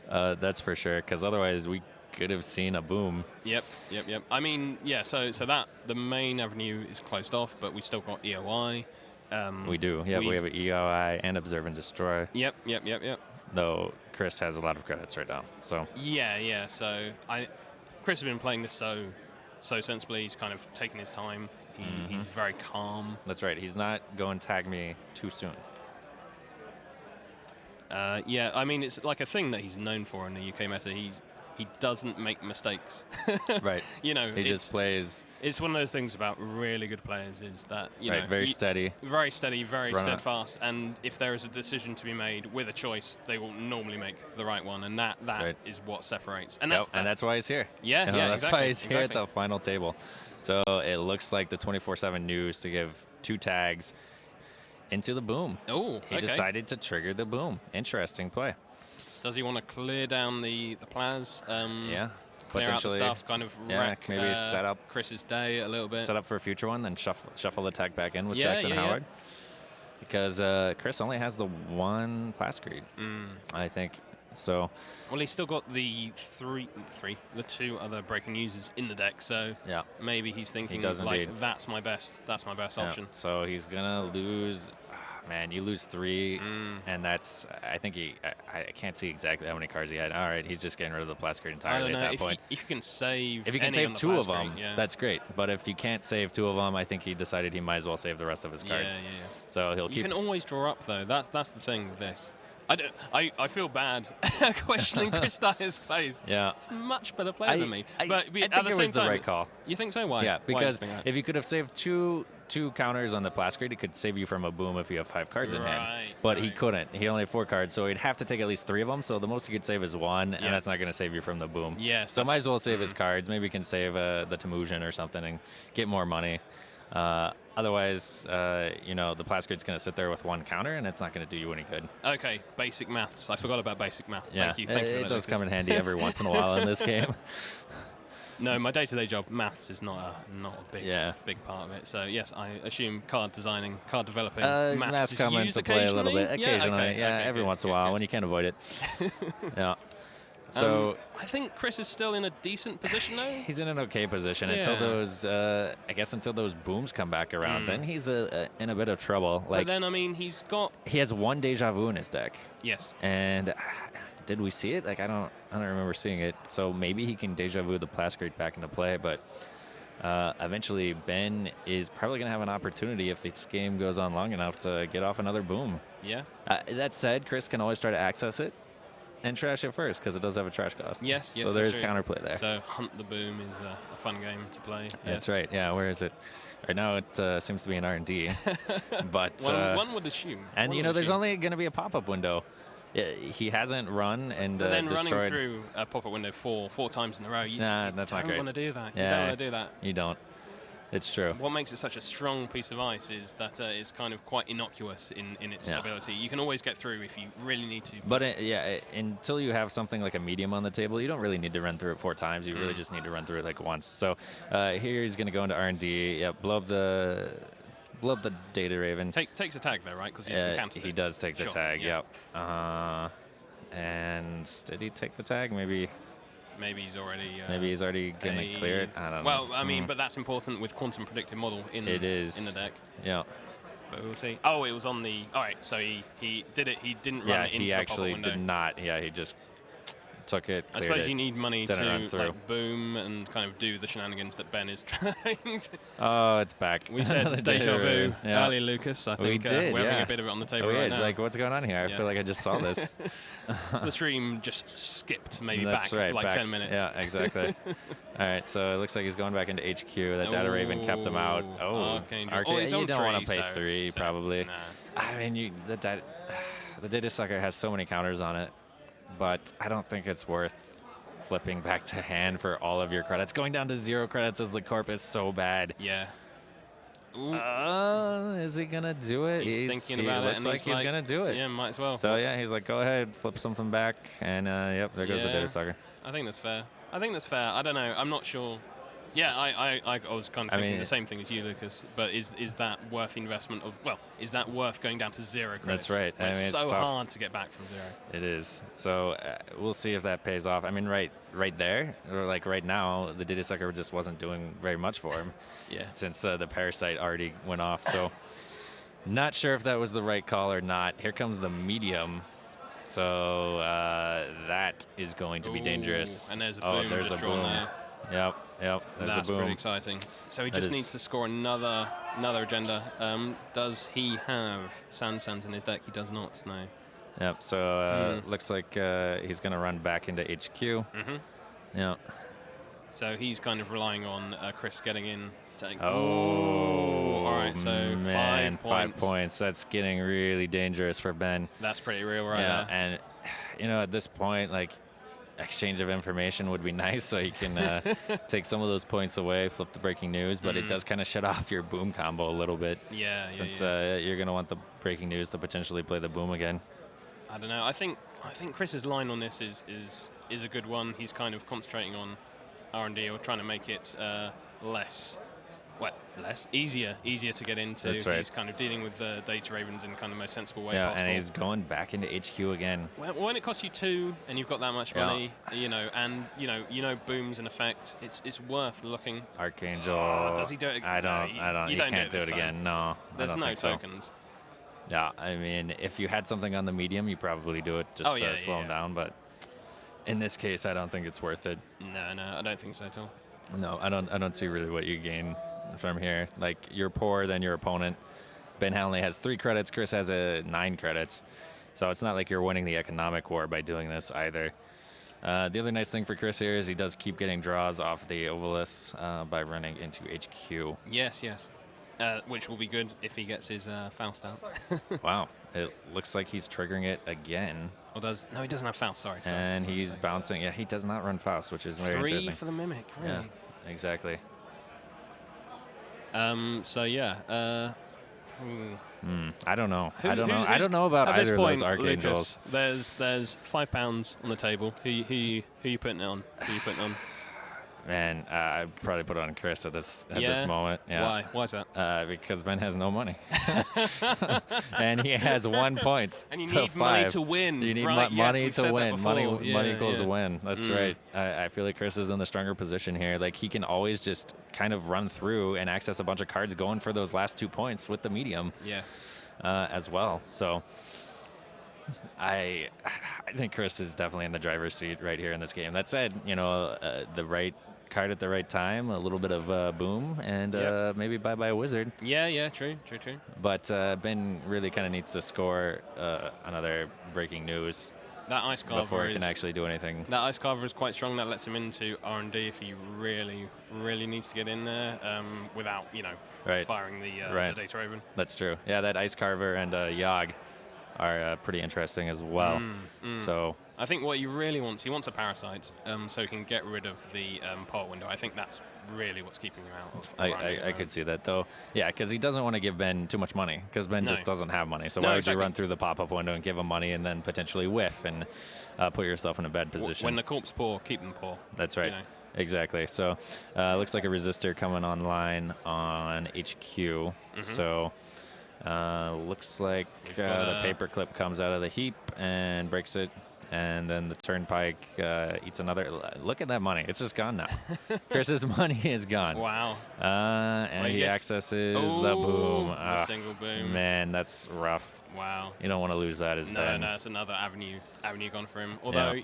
[SPEAKER 1] That's for sure, because otherwise we could have seen a boom.
[SPEAKER 3] Yep. I mean, yeah. So that the main avenue is closed off, but we still got EOI.
[SPEAKER 1] We do. Yeah, we have an EOI and Observe and Destroy.
[SPEAKER 3] Yep.
[SPEAKER 1] Though Chris has a lot of credits right now. So
[SPEAKER 3] yeah. So Chris has been playing this so sensibly. He's kind of taking his time. He's very calm.
[SPEAKER 1] That's right. He's not going tag me too soon.
[SPEAKER 3] Yeah, I mean, it's like a thing that he's known for in the UK meta. He doesn't make mistakes.
[SPEAKER 1] Right.
[SPEAKER 3] He
[SPEAKER 1] just plays.
[SPEAKER 3] It's one of those things about really good players is that,
[SPEAKER 1] very steady.
[SPEAKER 3] Very steady, very steadfast. And if there is a decision to be made with a choice, they will normally make the right one. And that is what separates. And
[SPEAKER 1] that's why he's here.
[SPEAKER 3] Yeah,
[SPEAKER 1] that's why he's here at the final table. So it looks like the 24/7 news to give 2 tags into the boom.
[SPEAKER 3] Oh,
[SPEAKER 1] he decided to trigger the boom. Interesting play.
[SPEAKER 3] Does he want to clear down the Plaz? Clear out the stuff, kind of wreck
[SPEAKER 1] maybe set up
[SPEAKER 3] Chris's day a little bit.
[SPEAKER 1] Set up for a future one, then shuffle the tag back in with Jackson Howard. Because Chris only has the 1 Plascrete, I think. So.
[SPEAKER 3] Well, he's still got the 2 other breaking users in the deck. So maybe he's thinking that's my best option.
[SPEAKER 1] So he's gonna lose. man, you lose 3, and that's, I think I can't see exactly how many cards he had. All right, he's just getting rid of the plastic grid entirely at that point.
[SPEAKER 3] If you can save
[SPEAKER 1] If you can
[SPEAKER 3] any
[SPEAKER 1] save
[SPEAKER 3] on the
[SPEAKER 1] 2 of
[SPEAKER 3] plastic
[SPEAKER 1] them,
[SPEAKER 3] grid,
[SPEAKER 1] that's great. But if you can't save 2 of them, I think he decided he might as well save the rest of his cards.
[SPEAKER 3] Yeah.
[SPEAKER 1] So he'll keep.
[SPEAKER 3] You can always draw up, though. That's the thing with this. I feel bad questioning Chris Dyer's plays.
[SPEAKER 1] Yeah.
[SPEAKER 3] He's a much better player than me.
[SPEAKER 1] I
[SPEAKER 3] But
[SPEAKER 1] think
[SPEAKER 3] at the
[SPEAKER 1] it
[SPEAKER 3] same
[SPEAKER 1] was the
[SPEAKER 3] time,
[SPEAKER 1] right call.
[SPEAKER 3] You think so? Why?
[SPEAKER 1] Yeah,
[SPEAKER 3] Why do you
[SPEAKER 1] because
[SPEAKER 3] think that?
[SPEAKER 1] if you could have saved two counters on the plastic grid, it could save you from a boom if you have 5 cards in hand. But he couldn't. He only had 4 cards, so he'd have to take at least 3 of them. So the most he could save is 1, and that's not going to save you from the boom.
[SPEAKER 3] Yes.
[SPEAKER 1] So might as well save his cards. Maybe he can save the Temujin or something and get more money. Otherwise, the plastic grid's going to sit there with 1 counter, and it's not going to do you any good.
[SPEAKER 3] Okay, basic maths. I forgot about basic maths.
[SPEAKER 1] Yeah,
[SPEAKER 3] Thank you. Thank you
[SPEAKER 1] it
[SPEAKER 3] for
[SPEAKER 1] does
[SPEAKER 3] that,
[SPEAKER 1] come in
[SPEAKER 3] Lucas.
[SPEAKER 1] handy every once in a while in this game.
[SPEAKER 3] No, my day-to-day job, maths, is not a big part of it. So yes, I assume card designing, card developing, maths is
[SPEAKER 1] come
[SPEAKER 3] used
[SPEAKER 1] into play a little bit occasionally.
[SPEAKER 3] Okay,
[SPEAKER 1] every once in a while when you can't avoid it. Yeah.
[SPEAKER 3] So I think Chris is still in a decent position though.
[SPEAKER 1] He's in an okay position until those, until those booms come back around. Then he's in a bit of trouble.
[SPEAKER 3] But then he
[SPEAKER 1] has 1 deja vu in his deck.
[SPEAKER 3] Yes.
[SPEAKER 1] And did we see it? Like I don't remember seeing it. So maybe he can deja vu the plastic grid back into play. But eventually Ben is probably going to have an opportunity if this game goes on long enough to get off another boom.
[SPEAKER 3] Yeah.
[SPEAKER 1] That said, Chris can always try to access it and trash it first because it does have a trash cost.
[SPEAKER 3] Yes.
[SPEAKER 1] So there's counterplay there.
[SPEAKER 3] So Hunt the Boom is a fun game to play.
[SPEAKER 1] That's right. Yeah, where is it? Right now it seems to be in R&D. But
[SPEAKER 3] one would assume.
[SPEAKER 1] And there's only going to be a pop-up window. He hasn't run and
[SPEAKER 3] but then
[SPEAKER 1] destroyed.
[SPEAKER 3] running through a pop-up window four times in a row.
[SPEAKER 1] That's not great.
[SPEAKER 3] You don't want to do that.
[SPEAKER 1] Yeah,
[SPEAKER 3] you don't want to do that.
[SPEAKER 1] You don't. It's true.
[SPEAKER 3] What makes it such a strong piece of ice is that it's kind of quite innocuous in its ability. You can always get through if you really need to.
[SPEAKER 1] But until you have something like a medium on the table, you don't really need to run through it 4 times. You really just need to run through it like once. So here he's going to go into R&D. Yeah, blow up the Data Raven.
[SPEAKER 3] Takes a tag though, right? Because he's counted.
[SPEAKER 1] He does take the tag.
[SPEAKER 3] Yeah.
[SPEAKER 1] Yep. And did he take the tag? Maybe he's already going to clear it. I don't know.
[SPEAKER 3] Well, I mean, but that's important with Quantum Predictive Model in the deck.
[SPEAKER 1] Yeah.
[SPEAKER 3] But we'll see. Oh, it was on the. All right, so he did it. He didn't run it into the pop-up window.
[SPEAKER 1] Yeah, he actually did not. Yeah, he just took it.
[SPEAKER 3] I suppose you need money to
[SPEAKER 1] like
[SPEAKER 3] boom and kind of do the shenanigans that Ben is trying to.
[SPEAKER 1] Oh, it's back.
[SPEAKER 3] We said deja vu earlier, Lucas. I think
[SPEAKER 1] we did.
[SPEAKER 3] we're having a bit of it on the table right now.
[SPEAKER 1] It's like, what's going on here? I feel like I just saw this.
[SPEAKER 3] The stream just skipped maybe
[SPEAKER 1] That's
[SPEAKER 3] back
[SPEAKER 1] right,
[SPEAKER 3] like
[SPEAKER 1] back.
[SPEAKER 3] 10 minutes.
[SPEAKER 1] Yeah, exactly. All right, so it looks like he's going back into HQ. That Data Raven kept him out.
[SPEAKER 3] He's on
[SPEAKER 1] you don't want to
[SPEAKER 3] 3,
[SPEAKER 1] pay 3, probably.
[SPEAKER 3] Nah.
[SPEAKER 1] I mean, the Data Sucker has so many counters on it, but I don't think it's worth flipping back to hand for all of your credits. Going down to 0 credits as the corp is so bad.
[SPEAKER 3] Yeah.
[SPEAKER 1] Is he gonna do it?
[SPEAKER 3] He's thinking about it.
[SPEAKER 1] Looks like he's gonna do it.
[SPEAKER 3] Yeah, might as well.
[SPEAKER 1] So yeah, he's like, go ahead, flip something back, and there goes the Data Sucker.
[SPEAKER 3] I think that's fair. I don't know. I'm not sure. Yeah, I was kind of thinking the same thing as you, Lucas. But is that worth the investment of? Well, is that worth going down to 0 credits?
[SPEAKER 1] That's right.
[SPEAKER 3] It's so hard to get back from 0.
[SPEAKER 1] It is. So we'll see if that pays off. I mean, right there, or like right now, the Data Sucker just wasn't doing very much for him.
[SPEAKER 3] Yeah.
[SPEAKER 1] Since the Parasite already went off. So not sure if that was the right call or not. Here comes the medium. So that is going to be dangerous.
[SPEAKER 3] And there's a boom.
[SPEAKER 1] There's a boom.
[SPEAKER 3] There.
[SPEAKER 1] Yep.
[SPEAKER 3] That's
[SPEAKER 1] a boom.
[SPEAKER 3] pretty exciting. So he just needs to score another agenda. Does he have Sands in his deck? He does not. No.
[SPEAKER 1] Yep. So looks like he's going to run back into HQ.
[SPEAKER 3] Mm-hmm.
[SPEAKER 1] Yeah.
[SPEAKER 3] So he's kind of relying on Chris getting in.
[SPEAKER 1] All
[SPEAKER 3] right. So
[SPEAKER 1] man,
[SPEAKER 3] 5 points.
[SPEAKER 1] 5 points. That's getting really dangerous for Ben.
[SPEAKER 3] That's pretty real, right?
[SPEAKER 1] Yeah.
[SPEAKER 3] There.
[SPEAKER 1] And at this point, like, exchange of information would be nice, so you can take some of those points away, flip the breaking news, but it does kind of shut off your boom combo a little bit.
[SPEAKER 3] Yeah.
[SPEAKER 1] Since you're going to want the breaking news to potentially play the boom again.
[SPEAKER 3] I don't know. I think Chris's line on this is a good one. He's kind of concentrating on R&D or trying to make it easier to get into.
[SPEAKER 1] That's right.
[SPEAKER 3] He's kind of dealing with the Data Ravens in kind of the most sensible way
[SPEAKER 1] possible.
[SPEAKER 3] possible.
[SPEAKER 1] And he's going back into HQ again.
[SPEAKER 3] When it costs you 2 and you've got that much money, and boom's an effect, it's worth looking.
[SPEAKER 1] Archangel.
[SPEAKER 3] Does he do it?
[SPEAKER 1] I don't. You can't do it again. No.
[SPEAKER 3] There's no
[SPEAKER 1] so.
[SPEAKER 3] tokens.
[SPEAKER 1] Yeah, I mean, if you had something on the medium, you probably do it just to slow him down. But in this case, I don't think it's worth it.
[SPEAKER 3] No, I don't think so at all.
[SPEAKER 1] No, I don't see really what you gain from here. Like, you're poorer than your opponent. Ben Hanley has 3 credits. Chris has 9 credits. So it's not like you're winning the economic war by doing this either. The other nice thing for Chris here is he does keep getting draws off the Ovalis by running into HQ.
[SPEAKER 3] Yes. Which will be good if he gets his Faust out.
[SPEAKER 1] Wow. It looks like he's triggering it again.
[SPEAKER 3] Or no, he doesn't have Faust, sorry.
[SPEAKER 1] And he's bouncing. Yeah, he does not run Faust, which is very interesting.
[SPEAKER 3] 3 for the Mimic, really.
[SPEAKER 1] Yeah, exactly.
[SPEAKER 3] So, yeah.
[SPEAKER 1] I don't know. I don't know about either of those Archangels.
[SPEAKER 3] Lucas, there's £5 on the table. Who you putting it on?
[SPEAKER 1] Man, I'd probably put it on Chris at this moment. Yeah.
[SPEAKER 3] Why? Why is that?
[SPEAKER 1] Because Ben has no money, and he has 1 point.
[SPEAKER 3] And you
[SPEAKER 1] to
[SPEAKER 3] need
[SPEAKER 1] 5.
[SPEAKER 3] money to win.
[SPEAKER 1] You need money to win. Money equals a win. That's right. I feel like Chris is in the stronger position here. Like, he can always just kind of run through and access a bunch of cards going for those last 2 points with the medium.
[SPEAKER 3] Yeah.
[SPEAKER 1] As well. So I think Chris is definitely in the driver's seat right here in this game. That said, the right card at the right time, a little bit of boom, and maybe bye-bye a wizard.
[SPEAKER 3] Yeah, true.
[SPEAKER 1] But Ben really kind of needs to score another breaking news
[SPEAKER 3] that Ice Carver
[SPEAKER 1] before he can actually do anything.
[SPEAKER 3] That Ice Carver is quite strong. That lets him into R&D if he really, really needs to get in there without, firing the Data Raven.
[SPEAKER 1] That's true. Yeah, that Ice Carver and Yogg are pretty interesting as well. So
[SPEAKER 3] I think what he really wants, he wants a Parasite, so he can get rid of the pole window. I think that's really what's keeping him out of
[SPEAKER 1] I could see that, though. Yeah, because he doesn't want to give Ben too much money, because Ben just doesn't have money. So why would you run through the pop-up window and give him money and then potentially whiff and put yourself in a bad position?
[SPEAKER 3] When the corp's poor, keep them poor.
[SPEAKER 1] That's right. Exactly. So looks like a resistor coming online on HQ. So looks like the paperclip comes out of the heap and breaks it. And then the Turnpike eats another. Look at that money. It's just gone now. Chris's money is gone.
[SPEAKER 3] Wow.
[SPEAKER 1] And he accesses the boom.
[SPEAKER 3] The single boom.
[SPEAKER 1] Man, that's rough.
[SPEAKER 3] Wow.
[SPEAKER 1] You don't want to lose that as Ben.
[SPEAKER 3] No, it's another avenue gone for him. Although,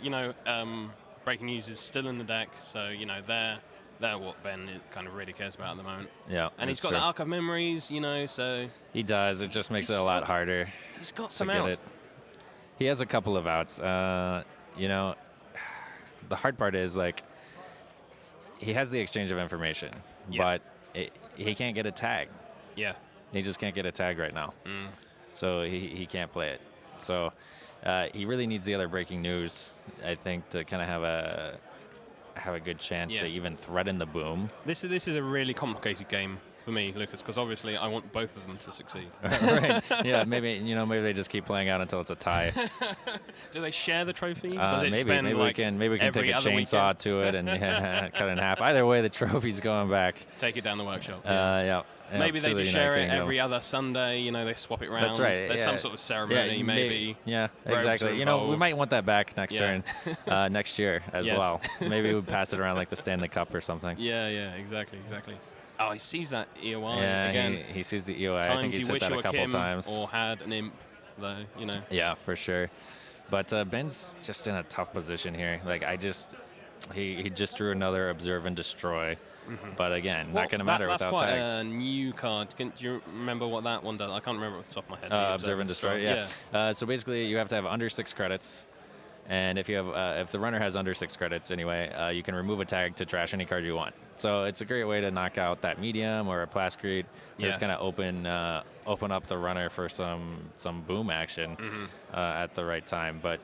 [SPEAKER 3] breaking news is still in the deck, so, they're what Ben kind of really cares about at the moment.
[SPEAKER 1] Yeah.
[SPEAKER 3] And he's got the Archive Memories, so...
[SPEAKER 1] He does. It just makes it a lot harder.
[SPEAKER 3] He's got some outs.
[SPEAKER 1] He has a couple of outs. The hard part is, like, he has the exchange of information, but he can't get a tag.
[SPEAKER 3] Yeah.
[SPEAKER 1] He just can't get a tag right now. So he can't play it. So he really needs the other breaking news, I think, to kind of have a good chance to even threaten the boom.
[SPEAKER 3] This is a really complicated game for me, Lucas, because obviously I want both of them to succeed.
[SPEAKER 1] Right. Yeah, maybe they just keep playing out until it's a tie.
[SPEAKER 3] Do they share the trophy? Does it spend
[SPEAKER 1] maybe we can take a chainsaw to it and cut it in half. Either way, the trophy's going back.
[SPEAKER 3] Take it down the workshop.
[SPEAKER 1] Maybe
[SPEAKER 3] they just share it every other Sunday. They swap it around.
[SPEAKER 1] That's right.
[SPEAKER 3] There's some sort of ceremony, maybe.
[SPEAKER 1] Yeah, exactly. We might want that back next turn, next year as well. Maybe we pass it around like the Stanley Cup or something.
[SPEAKER 3] Yeah, exactly. Oh, he sees that EOI
[SPEAKER 1] again. He sees the EOI. I think he's hit that a couple times.
[SPEAKER 3] Or had an imp, though,
[SPEAKER 1] Yeah, for sure. But Ben's just in a tough position here. Like, he just drew another Observe and Destroy. But again, not going to matter without tags.
[SPEAKER 3] That's quite a new card. Do you remember what that one does? I can't remember off the top of my head.
[SPEAKER 1] Observe and Destroy, yeah. So basically, you have to have under 6 credits. And if you have, if the runner has under 6 credits anyway, you can remove a tag to trash any card you want. So it's a great way to knock out that medium or a Plascrete. Just kind of open up the runner for some boom action at the right time. But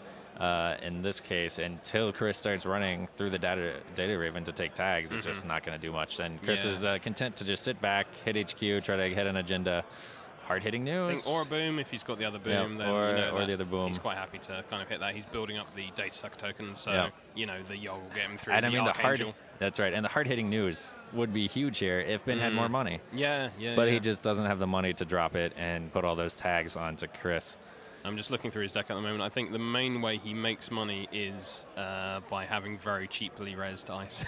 [SPEAKER 1] in this case, until Chris starts running through the data Raven to take tags, it's just not going to do much. Then Chris is content to just sit back, hit HQ, try to hit an agenda. Hard-hitting news.
[SPEAKER 3] Or a boom if he's got the other boom. Then
[SPEAKER 1] or the other boom.
[SPEAKER 3] He's quite happy to kind of hit that. He's building up the data sucker tokens, so the Yogg will get him through.
[SPEAKER 1] And
[SPEAKER 3] the Archangel.
[SPEAKER 1] That's right. And the hard-hitting news would be huge here if Ben had more money.
[SPEAKER 3] Yeah.
[SPEAKER 1] But he just doesn't have the money to drop it and put all those tags onto Chris.
[SPEAKER 3] I'm just looking through his deck at the moment. I think the main way he makes money is by having very cheaply rezzed ice.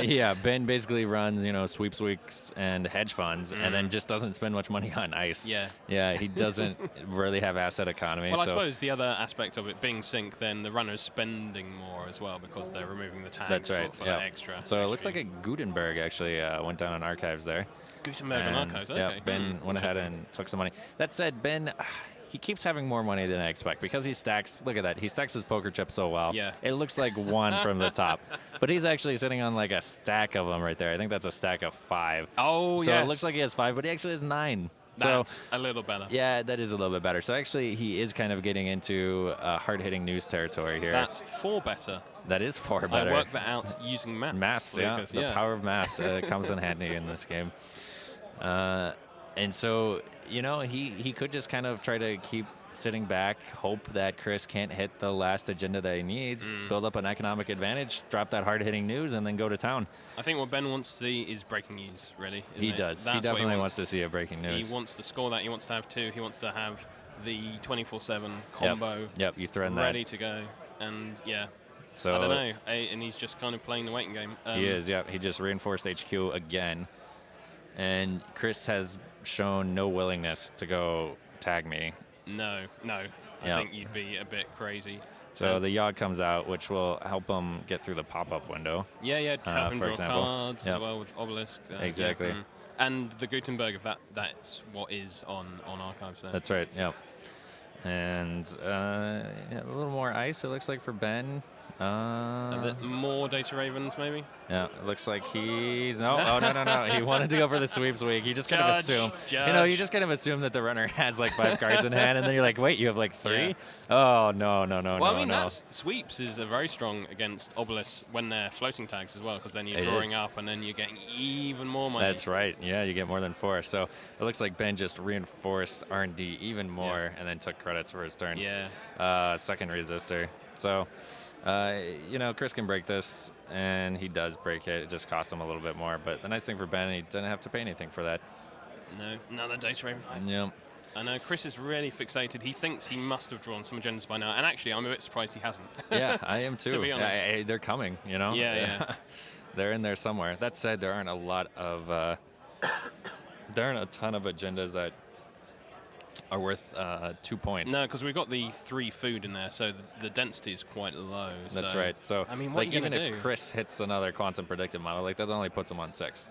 [SPEAKER 1] Yeah, Ben basically runs, sweepstakes and hedge funds, and then just doesn't spend much money on ice.
[SPEAKER 3] Yeah,
[SPEAKER 1] he doesn't really have asset economy.
[SPEAKER 3] Well, I suppose the other aspect of it being sync, then the runner's spending more as well because they're removing the tags.
[SPEAKER 1] That's right.
[SPEAKER 3] For that extra.
[SPEAKER 1] So it looks like a Gutenberg actually went down on archives there.
[SPEAKER 3] Gutenberg on archives. Okay.
[SPEAKER 1] Yeah, Ben went ahead and took some money. That said, Ben. He keeps having more money than I expect because he stacks. Look at that. He stacks his poker chips so well.
[SPEAKER 3] Yeah.
[SPEAKER 1] It looks like one from the top. But he's actually sitting on like a stack of them right there. I think that's a stack of 5.
[SPEAKER 3] Oh,
[SPEAKER 1] so it looks like he has 5, but he actually has 9.
[SPEAKER 3] That's a little better.
[SPEAKER 1] Yeah, that is a little bit better. So actually, he is kind of getting into hard-hitting news territory here.
[SPEAKER 3] That's 4 better.
[SPEAKER 1] That is 4 better.
[SPEAKER 3] I worked that out using maths.
[SPEAKER 1] Maths,
[SPEAKER 3] Lucas.
[SPEAKER 1] The power of maths comes in handy in this game. And so, he could just kind of try to keep sitting back, hope that Chris can't hit the last agenda that he needs, build up an economic advantage, drop that hard-hitting news, and then go to town.
[SPEAKER 3] I think what Ben wants to see is breaking news, really.
[SPEAKER 1] He does. He definitely wants to see a breaking news.
[SPEAKER 3] He wants to score that. He wants to have 2. He wants to have the 24/7 combo
[SPEAKER 1] Yep, you threaten that.
[SPEAKER 3] ready to go. And,
[SPEAKER 1] so
[SPEAKER 3] I don't know. And he's just kind of playing the waiting game.
[SPEAKER 1] He is, yeah. He just reinforced HQ again. And Chris has shown no willingness to go tag me.
[SPEAKER 3] No. I think you'd be a bit crazy.
[SPEAKER 1] So the Yogg comes out, which will help him get through the pop-up window.
[SPEAKER 3] Yeah, help him
[SPEAKER 1] for
[SPEAKER 3] draw
[SPEAKER 1] example.
[SPEAKER 3] cards as well with Obelisk.
[SPEAKER 1] Exactly.
[SPEAKER 3] And the Gutenberg, if that's what is on archives there.
[SPEAKER 1] That's right, yep. And a little more ice, it looks like, for Ben.
[SPEAKER 3] More Data Ravens, maybe?
[SPEAKER 1] Yeah, it looks like he's... No. He wanted to go for the sweeps week. You just kind of assume. You just kind of assume that the runner has like 5 cards in hand, and then you're like, wait, you have like 3?
[SPEAKER 3] Yeah.
[SPEAKER 1] Oh, no.
[SPEAKER 3] Well, I mean, sweeps is very strong against Obelisks when they're floating tags as well, because then you're drawing up, and then you're getting even more money.
[SPEAKER 1] That's right. Yeah, you get more than 4. So it looks like Ben just reinforced R&D even more, and then took credits for his turn.
[SPEAKER 3] Yeah.
[SPEAKER 1] Second resistor. So... Chris can break this, and he does break it. It just costs him a little bit more. But the nice thing for Ben, he doesn't have to pay anything for that.
[SPEAKER 3] No, another Data Raven.
[SPEAKER 1] Yeah.
[SPEAKER 3] I know Chris is really fixated. He thinks he must have drawn some agendas by now, and actually, I'm a bit surprised he hasn't.
[SPEAKER 1] Yeah, I am too.
[SPEAKER 3] To be honest,
[SPEAKER 1] they're coming.
[SPEAKER 3] Yeah.
[SPEAKER 1] They're in there somewhere. That said, there aren't a lot of there aren't a ton of agendas that are worth 2 points.
[SPEAKER 3] No, because we've got the 3 food in there, so the density is quite low.
[SPEAKER 1] That's right. So,
[SPEAKER 3] I mean, what
[SPEAKER 1] even if Chris hits another quantum predictive model, like that only puts him on 6.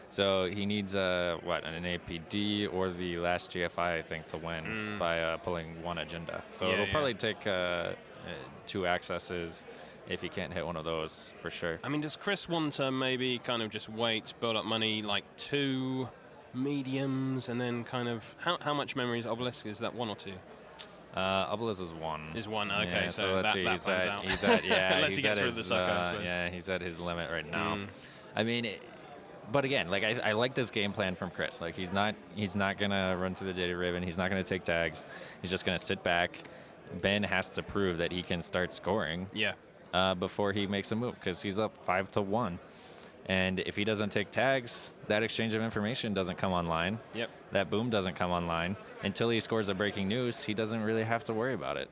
[SPEAKER 1] So he needs an APD or the last GFI, I think, to win by pulling 1 agenda. So it'll probably take 2 accesses if he can't hit one of those for sure.
[SPEAKER 3] I mean, does Chris want to maybe kind of just wait, build up money, like 2 mediums, and then kind of how much memory is Obelisk? Is that 1 or 2?
[SPEAKER 1] Obelisk is 1.
[SPEAKER 3] Is 1, okay.
[SPEAKER 1] Yeah, so let's see. He's at
[SPEAKER 3] unless he gets rid of the sucker, I suppose.
[SPEAKER 1] Yeah, he's at his limit right now. I mean, but again, like I like this game plan from Chris. Like he's not gonna run to the Data Raven. He's not gonna take tags. He's just gonna sit back. Ben has to prove that he can start scoring.
[SPEAKER 3] Yeah.
[SPEAKER 1] Before he makes a move, because he's up 5-1. And if he doesn't take tags, that exchange of information doesn't come online.
[SPEAKER 3] Yep.
[SPEAKER 1] That boom doesn't come online. Until he scores a breaking news, he doesn't really have to worry about it.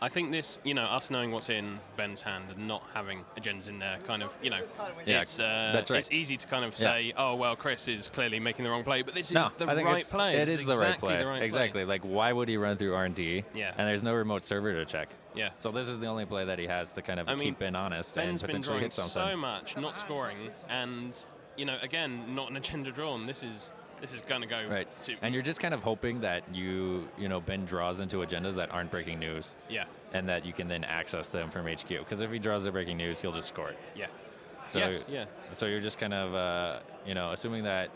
[SPEAKER 3] I think this, us knowing what's in Ben's hand and not having agendas in there, kind of, it's
[SPEAKER 1] that's right.
[SPEAKER 3] It's easy to kind of say, oh, well, Chris is clearly making the wrong play, but this is the
[SPEAKER 1] right
[SPEAKER 3] play.
[SPEAKER 1] It is the right play. Exactly. Like, why would he run through R&D?
[SPEAKER 3] Yeah.
[SPEAKER 1] And there's no remote server to check.
[SPEAKER 3] Yeah.
[SPEAKER 1] So this is the only play that he has to kind of keep Ben honest and potentially hit something.
[SPEAKER 3] Ben's been drawing so much, not scoring, and, again, not an agenda drawn. This is going to go
[SPEAKER 1] right. And you're just kind of hoping that Ben draws into agendas that aren't breaking news.
[SPEAKER 3] Yeah.
[SPEAKER 1] And that you can then access them from HQ. Because if he draws a breaking news, he'll just score it.
[SPEAKER 3] Yeah.
[SPEAKER 1] So, So you're just kind of, assuming that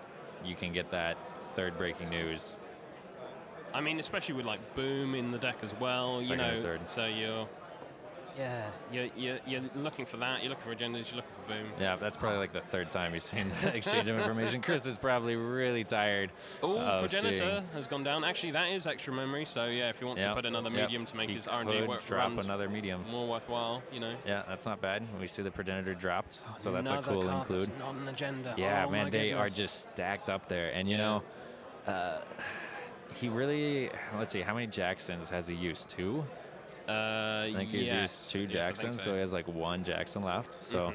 [SPEAKER 1] you can get that 3rd breaking news.
[SPEAKER 3] I mean, especially with like boom in the deck as well,
[SPEAKER 1] Second or third.
[SPEAKER 3] So you're looking for that. You're looking for agendas. You're looking for boom.
[SPEAKER 1] Yeah, that's probably like the 3rd time he's seen that exchange of information. Chris is probably really tired.
[SPEAKER 3] Oh, Progenitor has gone down. Actually, that is extra memory. So yeah, if he wants to put another medium to make his R&D
[SPEAKER 1] drop another medium
[SPEAKER 3] more worthwhile,
[SPEAKER 1] Yeah, that's not bad. We see the Progenitor dropped, so that's a cool
[SPEAKER 3] card
[SPEAKER 1] include.
[SPEAKER 3] that's not an agenda.
[SPEAKER 1] Yeah, man, they are just stacked up there, and he really, let's see, how many Jacksons has he used? 2? I think he's used 2 Jacksons, so he has like 1 Jackson left. So,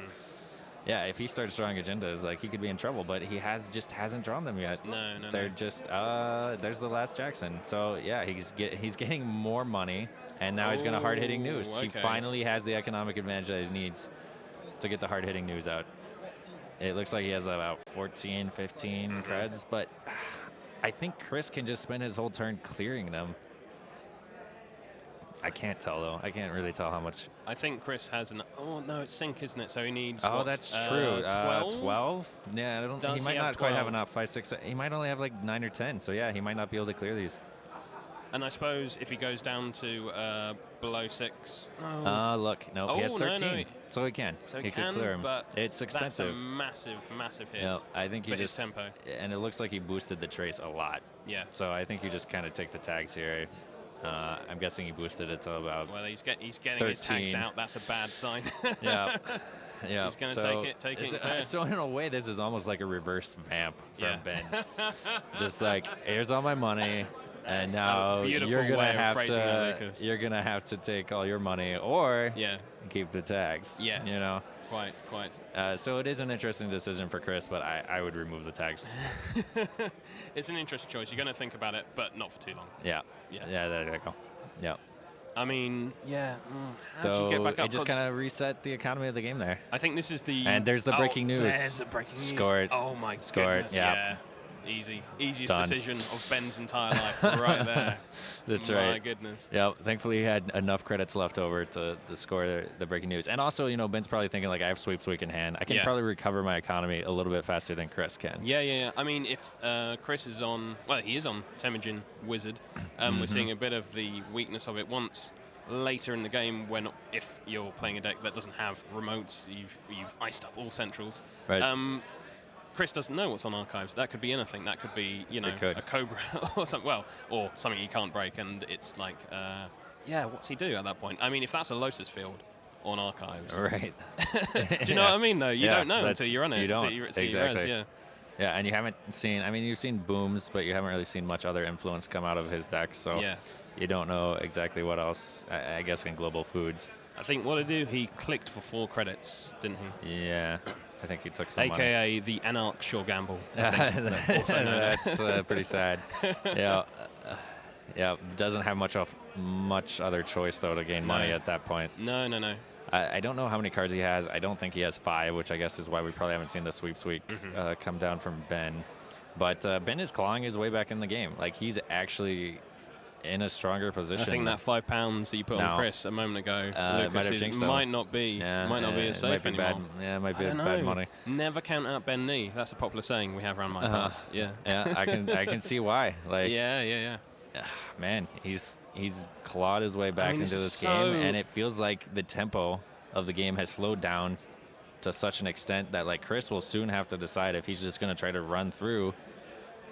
[SPEAKER 1] yeah, if he starts drawing agendas, like he could be in trouble. But he hasn't drawn them yet.
[SPEAKER 3] No.
[SPEAKER 1] They're just there's the last Jackson. So yeah, he's getting more money, and now he's gonna hard hitting news.
[SPEAKER 3] Okay.
[SPEAKER 1] He finally has the economic advantage that he needs to get the hard hitting news out. It looks like he has about 14, 15 creds, but I think Chris can just spend his whole turn clearing them. I can't tell, though. I can't really tell how much.
[SPEAKER 3] I think Chris has an... Oh, no, it's sync, isn't it? So he needs,
[SPEAKER 1] that's true.
[SPEAKER 3] 12?
[SPEAKER 1] 12? Yeah, I don't.
[SPEAKER 3] Does
[SPEAKER 1] he might
[SPEAKER 3] he have
[SPEAKER 1] not quite have
[SPEAKER 3] 12?
[SPEAKER 1] enough. 5, 6. He might only have like 9 or 10. So, yeah, he might not be able to clear these.
[SPEAKER 3] And I suppose if he goes down to below 6...
[SPEAKER 1] Look. No, he has 13.
[SPEAKER 3] No.
[SPEAKER 1] So he can.
[SPEAKER 3] So
[SPEAKER 1] he
[SPEAKER 3] can,
[SPEAKER 1] could clear him.
[SPEAKER 3] but
[SPEAKER 1] it's expensive.
[SPEAKER 3] That's a massive, massive hit.
[SPEAKER 1] Yeah, I think he
[SPEAKER 3] for
[SPEAKER 1] just...
[SPEAKER 3] his tempo.
[SPEAKER 1] And it looks like he boosted the trace a lot.
[SPEAKER 3] Yeah.
[SPEAKER 1] So I think you just kind of take the tags here. I'm guessing he boosted it to about
[SPEAKER 3] Well, he's getting
[SPEAKER 1] 13.
[SPEAKER 3] his tags out. That's a bad sign.
[SPEAKER 1] Yeah. Yeah.
[SPEAKER 3] He's going to take it.
[SPEAKER 1] So in a way, this is almost like a reverse vamp from Ben. Just like, here's all my money, and now you're gonna have to take all your money or keep the tags.
[SPEAKER 3] Yes.
[SPEAKER 1] You know.
[SPEAKER 3] Quite.
[SPEAKER 1] So it is an interesting decision for Chris, but I would remove the tags.
[SPEAKER 3] It's an interesting choice. You're going to think about it, but not for too long.
[SPEAKER 1] Yeah. There you go. Yeah.
[SPEAKER 3] I mean,
[SPEAKER 1] So
[SPEAKER 3] do you get back up?
[SPEAKER 1] it just kind of reset the economy of the game there.
[SPEAKER 3] I think this is the...
[SPEAKER 1] And there's the breaking news.
[SPEAKER 3] There's the breaking news.
[SPEAKER 1] Scored.
[SPEAKER 3] Oh, my
[SPEAKER 1] Scored.
[SPEAKER 3] goodness.
[SPEAKER 1] Yeah.
[SPEAKER 3] Easiest
[SPEAKER 1] Done.
[SPEAKER 3] decision of Ben's entire life right there.
[SPEAKER 1] That's
[SPEAKER 3] my
[SPEAKER 1] right.
[SPEAKER 3] My goodness.
[SPEAKER 1] Yeah, thankfully he had enough credits left over to score the breaking news. And also, Ben's probably thinking, like, I have sweeps week in hand. I can probably recover my economy a little bit faster than Chris can.
[SPEAKER 3] Yeah. I mean, if Chris is on... Well, he is on Temujin Wizard. We're seeing a bit of the weakness of it once later in the game if you're playing a deck that doesn't have remotes, you've iced up all centrals.
[SPEAKER 1] Right.
[SPEAKER 3] Chris doesn't know what's on archives. That could be anything. That could be, a Cobra or something. Well, or something he can't break. And it's like, what's he do at that point? I mean, if that's a Lotus field on archives,
[SPEAKER 1] right?
[SPEAKER 3] Do you know what I mean? Though you don't know until you're on it.
[SPEAKER 1] You don't.
[SPEAKER 3] Exactly.
[SPEAKER 1] Yeah, and you haven't seen. I mean, you've seen booms, but you haven't really seen much other influence come out of his deck. So you don't know exactly what else. I guess in Global Foods.
[SPEAKER 3] I think what did he do? He clicked for 4 credits, didn't he?
[SPEAKER 1] Yeah. I think he took some
[SPEAKER 3] AKA
[SPEAKER 1] money.
[SPEAKER 3] the Anarch Sure Gamble.
[SPEAKER 1] That's pretty sad. Yeah. Doesn't have much other choice, though, to gain money at that point.
[SPEAKER 3] No.
[SPEAKER 1] I don't know how many cards he has. I don't think he has 5, which I guess is why we probably haven't seen the sweeps week come down from Ben. But Ben is clawing his way back in the game. Like, he's actually in a stronger position.
[SPEAKER 3] I think that £5 that you put on Chris a moment ago, Lucas, might not be as safe anymore.
[SPEAKER 1] It might be bad money.
[SPEAKER 3] Never count out Ben Nee. That's a popular saying we have around my parts. Yeah,
[SPEAKER 1] I can see why. Like,
[SPEAKER 3] yeah.
[SPEAKER 1] Man, he's clawed his way back into this game, and it feels like the tempo of the game has slowed down to such an extent that, like, Chris will soon have to decide if he's just going to try to run through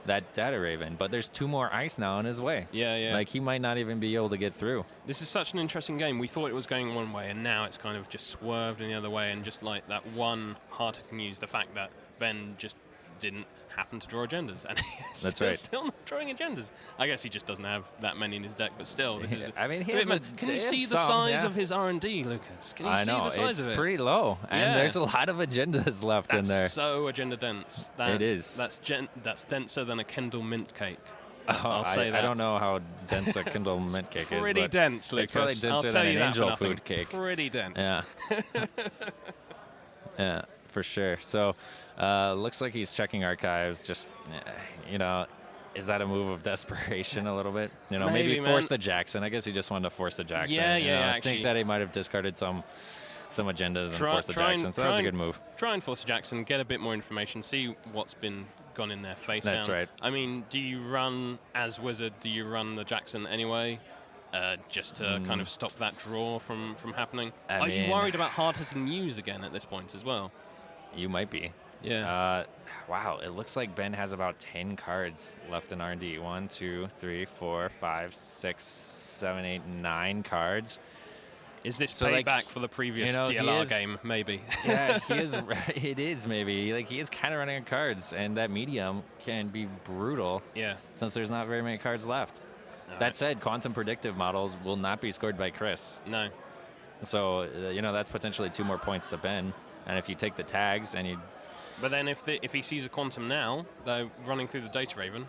[SPEAKER 1] that Data Raven. But there's 2 more ice now in his way.
[SPEAKER 3] Yeah.
[SPEAKER 1] Like, he might not even be able to get through.
[SPEAKER 3] This is such an interesting game. We thought it was going one way, and now it's kind of just swerved in the other way, and just like that one hard-hitting news, the fact that Ben just didn't happen to draw agendas, and he's still not drawing agendas. I guess he just doesn't have that many in his deck, but still, this is.
[SPEAKER 1] I mean,
[SPEAKER 3] can you see the size of his R&D, Lucas? Can you see the size of it?
[SPEAKER 1] It's pretty low, and there's a lot of agendas left in there.
[SPEAKER 3] So agenda dense.
[SPEAKER 1] It is.
[SPEAKER 3] That's denser than a Kendall mint cake.
[SPEAKER 1] I'll say that. I don't know how dense a Kindle mint cake is.
[SPEAKER 3] Pretty dense, Lucas.
[SPEAKER 1] It's probably denser than an angel food cake.
[SPEAKER 3] Pretty dense.
[SPEAKER 1] Yeah. Yeah, for sure. So, looks like he's checking archives. Just, is that a move of desperation a little bit? Maybe force the Jackson. I guess he just wanted to force the Jackson.
[SPEAKER 3] Yeah.
[SPEAKER 1] I think that he might have discarded some agendas and forced the Jackson. So that was a good move.
[SPEAKER 3] Try and force the Jackson. Get a bit more information. See what's been gone in there face
[SPEAKER 1] down. That's right.
[SPEAKER 3] I mean, do you run as Wizard? Do you run the Jackson anyway? Just to kind of stop that draw from happening? Are you worried about hard-hitting news again at this point as well?
[SPEAKER 1] You might be.
[SPEAKER 3] Yeah.
[SPEAKER 1] Wow, it looks like Ben has about 10 cards left in R&D. 1, 2, 3, 4, 5, 6, 7, 8, 9 cards.
[SPEAKER 3] Is this
[SPEAKER 1] So,
[SPEAKER 3] payback for the previous DLR game? Maybe.
[SPEAKER 1] Yeah, he is. It is maybe. Like, he is kind of running out of cards, and that medium can be brutal.
[SPEAKER 3] Yeah.
[SPEAKER 1] Since there's not very many cards left. That said, quantum predictive models will not be scored by Chris.
[SPEAKER 3] No.
[SPEAKER 1] So, that's potentially 2 more points to Ben. And if you take the tags and you...
[SPEAKER 3] But then if he sees a quantum now, though, running through the data raven,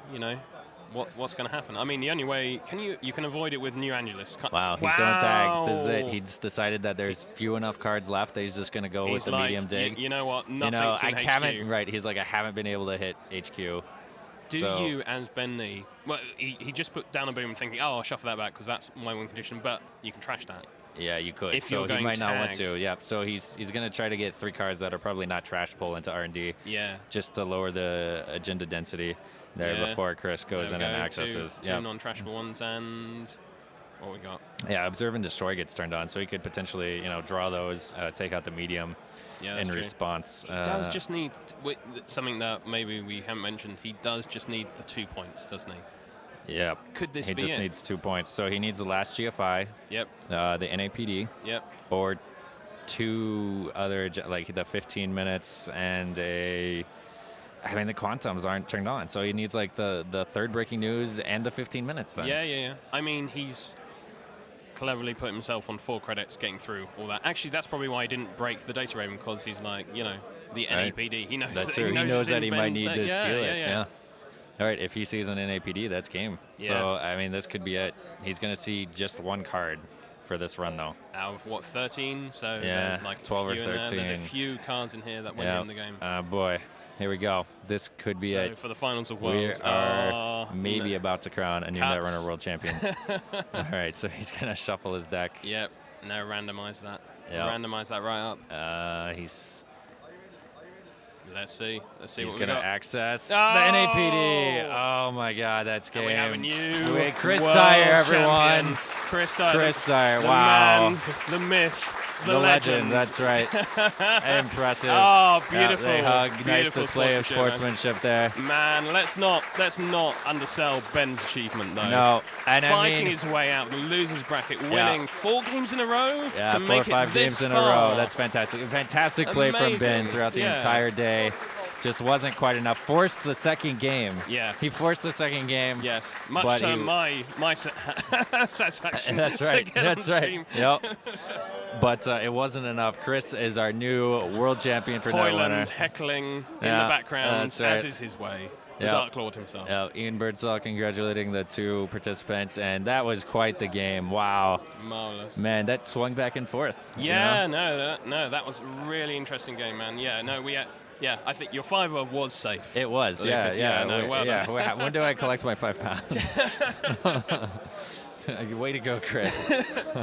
[SPEAKER 3] what's going to happen? I mean, the only way... You can avoid it with New Angeles.
[SPEAKER 1] Wow, he's going to tag. This is it. He's decided that there's few enough cards left that he's just going to go with the medium dig.
[SPEAKER 3] You know what? Nothing's in HQ.
[SPEAKER 1] Right, he's like, I haven't been able to hit HQ.
[SPEAKER 3] Do you, as Ben Nee... Well, he just put down a boom thinking, I'll shuffle that back because that's my win condition, but you can trash that.
[SPEAKER 1] Yeah, you could.
[SPEAKER 3] If you're going
[SPEAKER 1] he might
[SPEAKER 3] tag.
[SPEAKER 1] not want to. Yeah, so he's going to try to get 3 cards that are probably not trash pull into R&D.
[SPEAKER 3] Yeah.
[SPEAKER 1] Just to lower the agenda density there before Chris goes in and accesses.
[SPEAKER 3] Two non-trashable ones, and what we got?
[SPEAKER 1] Yeah, Observe and Destroy gets turned on, so he could potentially, draw those, take out the medium in response.
[SPEAKER 3] He does just need something that maybe we haven't mentioned. He does just need the 2 points, doesn't he?
[SPEAKER 1] Yeah.
[SPEAKER 3] Could this be
[SPEAKER 1] He just needs 2 points. So he needs the last GFI.
[SPEAKER 3] Yep.
[SPEAKER 1] The NAPD.
[SPEAKER 3] Yep.
[SPEAKER 1] Or 2 other, like the 15 minutes and the quantums aren't turned on. So he needs like the third breaking news and the 15 minutes then.
[SPEAKER 3] Yeah. I mean, he's cleverly put himself on 4 credits getting through all that. Actually, that's probably why he didn't break the data raven, because he's like, the NAPD. He knows
[SPEAKER 1] that's
[SPEAKER 3] that,
[SPEAKER 1] true. He knows that he might need to steal it.
[SPEAKER 3] Yeah.
[SPEAKER 1] All right, if he sees an NAPD, that's game.
[SPEAKER 3] Yeah.
[SPEAKER 1] So, I mean, this could be it. He's going to see just 1 card for this run, though.
[SPEAKER 3] Out of, 13? So
[SPEAKER 1] yeah,
[SPEAKER 3] there's like
[SPEAKER 1] 12 or 13.
[SPEAKER 3] There's a few cards in here that win him the game.
[SPEAKER 1] Boy, here we go. This could be it.
[SPEAKER 3] For the finals of Worlds.
[SPEAKER 1] We are maybe about to crown a new Netrunner World Champion. All right, so he's going to shuffle his deck.
[SPEAKER 3] Yep. Now randomize that.
[SPEAKER 1] Yep.
[SPEAKER 3] Randomize that right up. Let's see.
[SPEAKER 1] He's going to access the NAPD. Oh, my God. That's game.
[SPEAKER 3] And we have a new
[SPEAKER 1] Chris
[SPEAKER 3] World
[SPEAKER 1] Dyer, everyone.
[SPEAKER 3] Champion. Chris Dyer.
[SPEAKER 1] Chris Dyer.
[SPEAKER 3] The
[SPEAKER 1] wow.
[SPEAKER 3] man, the myth, the
[SPEAKER 1] legend. That's right. Impressive.
[SPEAKER 3] Oh, beautiful.
[SPEAKER 1] They hug.
[SPEAKER 3] Beautiful
[SPEAKER 1] nice display of sportsmanship there.
[SPEAKER 3] Man, let's not undersell Ben's achievement, though.
[SPEAKER 1] No. And
[SPEAKER 3] fighting his way out of the losers bracket, winning 4 games in a row to
[SPEAKER 1] 4
[SPEAKER 3] make
[SPEAKER 1] or 5
[SPEAKER 3] it
[SPEAKER 1] games
[SPEAKER 3] this
[SPEAKER 1] in a
[SPEAKER 3] far.
[SPEAKER 1] row. That's fantastic. Fantastic play from Ben throughout the entire day. Just wasn't quite enough. Forced the second game.
[SPEAKER 3] Yeah.
[SPEAKER 1] He forced the second game.
[SPEAKER 3] Yes. Much to my satisfaction.
[SPEAKER 1] That's right. That's right. Yep. But it wasn't enough. Chris is our new world champion for Netrunner.
[SPEAKER 3] heckling in the background,
[SPEAKER 1] that's right.
[SPEAKER 3] as is his way. The Dark Lord himself.
[SPEAKER 1] Ian Birdsall congratulating the 2 participants, and that was quite the game. Wow.
[SPEAKER 3] Marvelous.
[SPEAKER 1] Man, that swung back and forth.
[SPEAKER 3] Yeah, that was a really interesting game, man. Yeah, I think your 5er was safe.
[SPEAKER 1] It was, When do I collect my 5 pounds? Way to go, Chris.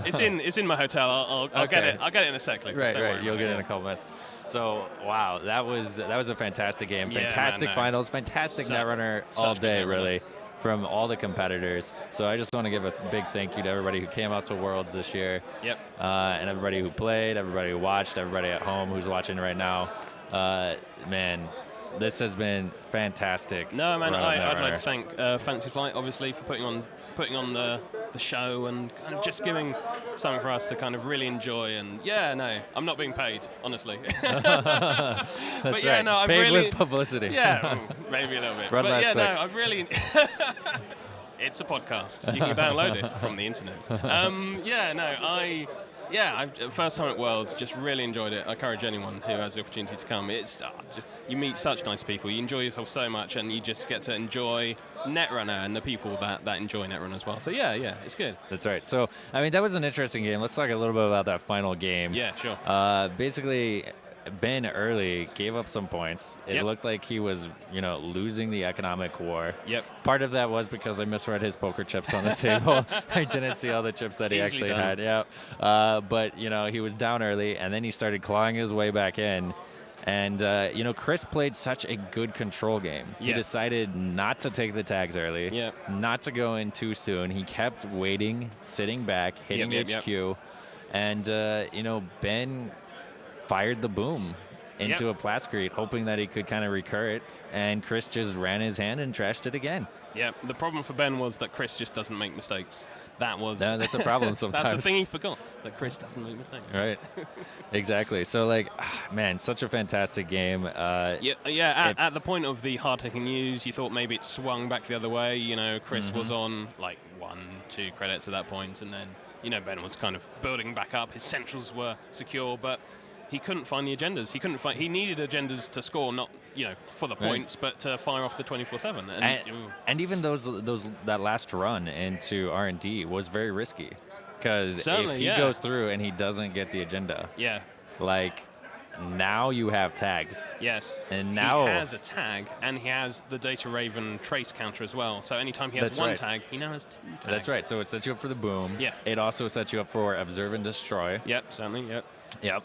[SPEAKER 3] It's in my hotel. I'll get it. I'll get it in a sec.
[SPEAKER 1] Right. You'll get it in a couple minutes. So wow, that was a fantastic game. Fantastic finals. Fantastic Netrunner all day, really, from all the competitors. So I just want to give a big thank you to everybody who came out to Worlds this year.
[SPEAKER 3] Yep.
[SPEAKER 1] And everybody who played, everybody who watched, everybody at home who's watching right now. Man, this has been fantastic.
[SPEAKER 3] No, man, I'd like to thank Fancy Flight, obviously, for putting on the show and kind of just giving something for us to kind of really enjoy. And I'm not being paid, honestly.
[SPEAKER 1] That's right. No, paid with publicity.
[SPEAKER 3] Yeah, maybe a little bit. I've really. It's a podcast. You can download it from the internet. First time at Worlds, just really enjoyed it. I encourage anyone who has the opportunity to come. It's just you meet such nice people, you enjoy yourself so much, and you just get to enjoy Netrunner and the people that enjoy Netrunner as well. So it's good.
[SPEAKER 1] That's right. So I mean, that was an interesting game. Let's talk a little bit about that final game.
[SPEAKER 3] Yeah, sure.
[SPEAKER 1] Basically, Ben early gave up some points. It looked like he was, losing the economic war.
[SPEAKER 3] Yep.
[SPEAKER 1] Part of that was because I misread his poker chips on the table. I didn't see all the chips that he actually had. Yeah. But, he was down early, and then he started clawing his way back in. And, Chris played such a good control game. He decided not to take the tags early, not to go in too soon. He kept waiting, sitting back, hitting HQ. And, Ben fired the boom into a Plascrete, hoping that he could kind of recur it. And Chris just ran his hand and trashed it again.
[SPEAKER 3] Yeah, the problem for Ben was that Chris just doesn't make mistakes.
[SPEAKER 1] That's a problem sometimes.
[SPEAKER 3] That's the thing he forgot, that Chris doesn't make mistakes.
[SPEAKER 1] Right. Exactly. So, like, man, such a fantastic game.
[SPEAKER 3] At the point of the hard-hitting news, you thought maybe it swung back the other way. You know, Chris was on, like, 1-2 credits at that point, and then, you know, Ben was kind of building back up. His centrals were secure, but he couldn't find the agendas. He needed agendas to score, not, you know, for the points, but to fire off the 24/7.
[SPEAKER 1] And even that last run into R&D was very risky, because if he goes through and he doesn't get the agenda, like, now you have tags.
[SPEAKER 3] Yes.
[SPEAKER 1] And now
[SPEAKER 3] he has a tag, and he has the Data Raven trace counter as well. So anytime he has one tag, he now has 2 tags.
[SPEAKER 1] That's right. So it sets you up for the boom.
[SPEAKER 3] Yeah.
[SPEAKER 1] It also sets you up for observe and destroy.
[SPEAKER 3] Yep, certainly.
[SPEAKER 1] Yep.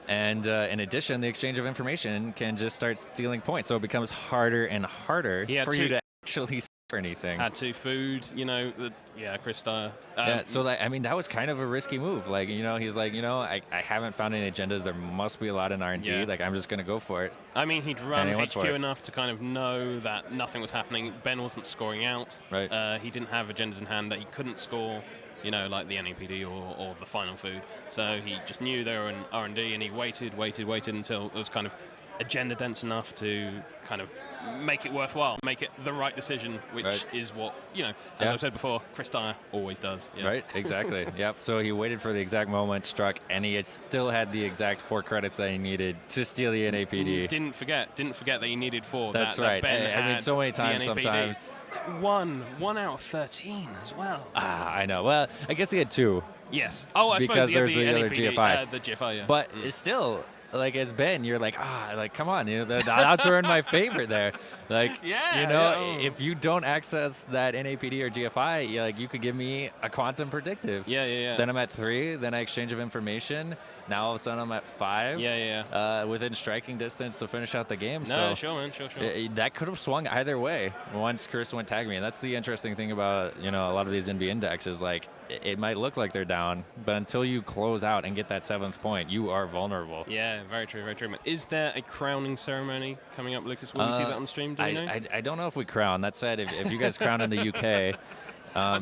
[SPEAKER 1] And in addition, the exchange of information can just start stealing points. So it becomes harder and harder for you to actually score anything.
[SPEAKER 3] Add 2 food, you know. Chris Dyer.
[SPEAKER 1] So that was kind of a risky move. Like, you know, he's like, you know, I haven't found any agendas. There must be a lot in R&D.
[SPEAKER 3] Yeah.
[SPEAKER 1] Like, I'm just going to go for it.
[SPEAKER 3] I mean, he'd run HQ enough to kind of know that nothing was happening. Ben wasn't scoring out.
[SPEAKER 1] Right.
[SPEAKER 3] He didn't have agendas in hand that he couldn't score, you know, like the NAPD or the final food. So he just knew they were in R&D, and he waited until it was kind of agenda dense enough to kind of make it worthwhile, make it the right decision, which is what, you know, as I've said before, Chris Dyer always does. Yeah.
[SPEAKER 1] Right, exactly. Yep. So he waited for the exact moment, struck, and he still had the exact 4 credits that he needed to steal the NAPD.
[SPEAKER 3] Didn't forget that he needed 4.
[SPEAKER 1] That's right. I mean, so many times sometimes.
[SPEAKER 3] 1 out of 13 as well.
[SPEAKER 1] I know. Well, I guess he had 2.
[SPEAKER 3] Yes. Oh, I
[SPEAKER 1] because
[SPEAKER 3] suppose
[SPEAKER 1] there's
[SPEAKER 3] the
[SPEAKER 1] other
[SPEAKER 3] NAPD,
[SPEAKER 1] GFI.
[SPEAKER 3] The GFI, yeah.
[SPEAKER 1] But it's still, like, as Ben, you're like, come on, you know, I'll throw in my favorite there. Like, if you don't access that NAPD or GFI, you could give me a quantum predictive.
[SPEAKER 3] Yeah.
[SPEAKER 1] Then I'm at 3, then I exchange of information. Now all of a sudden I'm at 5. Within striking distance to finish out the game.
[SPEAKER 3] No, sure, man, sure.
[SPEAKER 1] That could have swung either way once Chris went tag me. And that's the interesting thing about, you know, a lot of these NB indexes. Like, it might look like they're down, but until you close out and get that 7th point, you are vulnerable.
[SPEAKER 3] Yeah, very true. Is there a crowning ceremony coming up, Lucas? Will you see that on stream? Do you know?
[SPEAKER 1] I don't know if we crown. That said, if you guys crown in the UK,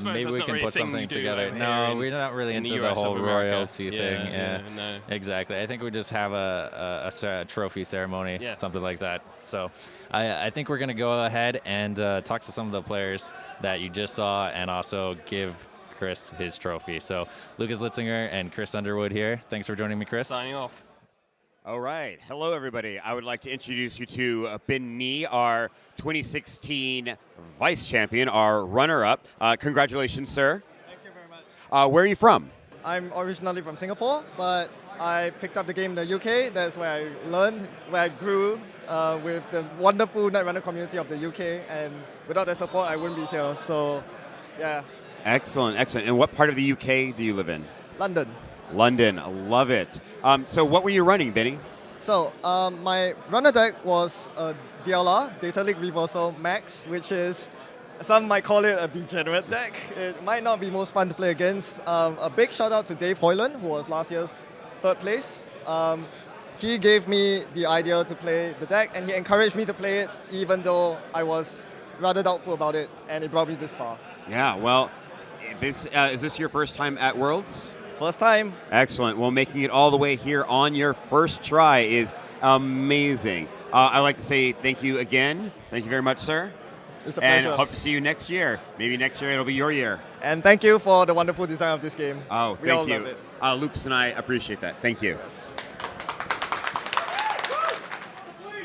[SPEAKER 1] maybe we can put something together. No, we're not really into the whole royalty thing.
[SPEAKER 3] No.
[SPEAKER 1] Exactly. I think we just have a trophy ceremony, something like that. So I think we're going to go ahead and talk to some of the players that you just saw and also give Chris his trophy. So Lucas Litzinger and Chris Underwood here. Thanks for joining me, Chris.
[SPEAKER 3] Signing off.
[SPEAKER 4] All right. Hello, everybody. I would like to introduce you to Ben Nee, our 2016 vice champion, our runner-up. Congratulations, sir.
[SPEAKER 5] Thank you very much.
[SPEAKER 4] Where are you from?
[SPEAKER 5] I'm originally from Singapore, but I picked up the game in the UK. That's where I learned, where I grew with the wonderful Netrunner community of the UK. And without their support, I wouldn't be here. So, yeah.
[SPEAKER 4] Excellent. And what part of the UK do you live in?
[SPEAKER 5] London.
[SPEAKER 4] London. Love it. So what were you running, Benny?
[SPEAKER 5] So my runner deck was a DLR, Data Leak Reversal Max, which is, some might call it a degenerate deck. It might not be most fun to play against. A big shout out to Dave Hoyland, who was last year's 3rd place. He gave me the idea to play the deck, and he encouraged me to play it even though I was rather doubtful about it, and it brought me this far.
[SPEAKER 4] Yeah, well, is this your first time at Worlds?
[SPEAKER 5] First time.
[SPEAKER 4] Excellent. Well, making it all the way here on your first try is amazing. I'd like to say thank you again. Thank you very much, sir.
[SPEAKER 5] It's a pleasure.
[SPEAKER 4] And hope to see you next year. Maybe next year it'll be your year.
[SPEAKER 5] And thank you for the wonderful design of this game.
[SPEAKER 4] Oh,
[SPEAKER 5] we all
[SPEAKER 4] thank you.
[SPEAKER 5] love it.
[SPEAKER 4] Lucas and I appreciate that. Thank you.
[SPEAKER 5] Yes.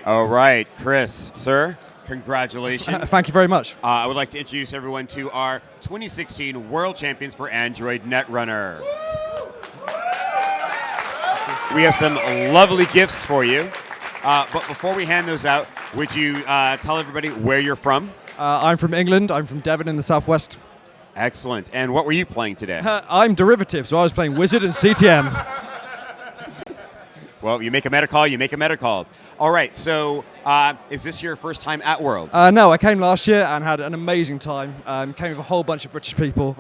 [SPEAKER 4] All right, Chris, sir. Congratulations.
[SPEAKER 6] Thank you very much.
[SPEAKER 4] I would like to introduce everyone to our 2016 World Champions for Android Netrunner. We have some lovely gifts for you. But before we hand those out, would you tell everybody where you're from?
[SPEAKER 6] I'm from England. I'm from Devon in the southwest.
[SPEAKER 4] Excellent. And what were you playing today?
[SPEAKER 6] I'm derivative, so I was playing Wizard and CTM.
[SPEAKER 4] Well, you make a meta call, you make a meta call. All right, so is this your first time at Worlds?
[SPEAKER 6] No, I came last year and had an amazing time. Came with a whole bunch of British people.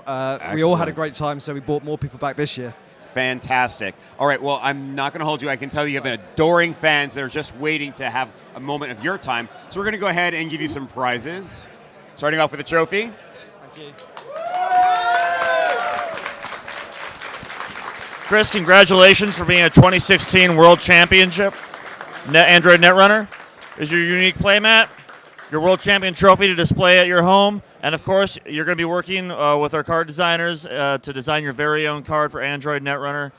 [SPEAKER 6] We all had a great time, so we brought more people back this year.
[SPEAKER 4] Fantastic. All right, well, I'm not going to hold you. I can tell you have an adoring fans that are just waiting to have a moment of your time. So we're going to go ahead and give you some prizes. Starting off with a trophy.
[SPEAKER 2] Thank you.
[SPEAKER 7] Chris, congratulations for being a 2016 World Championship Android Netrunner. Is your unique playmat, your World Champion trophy to display at your home, and of course, you're going to be working with our card designers to design your very own card for Android Netrunner.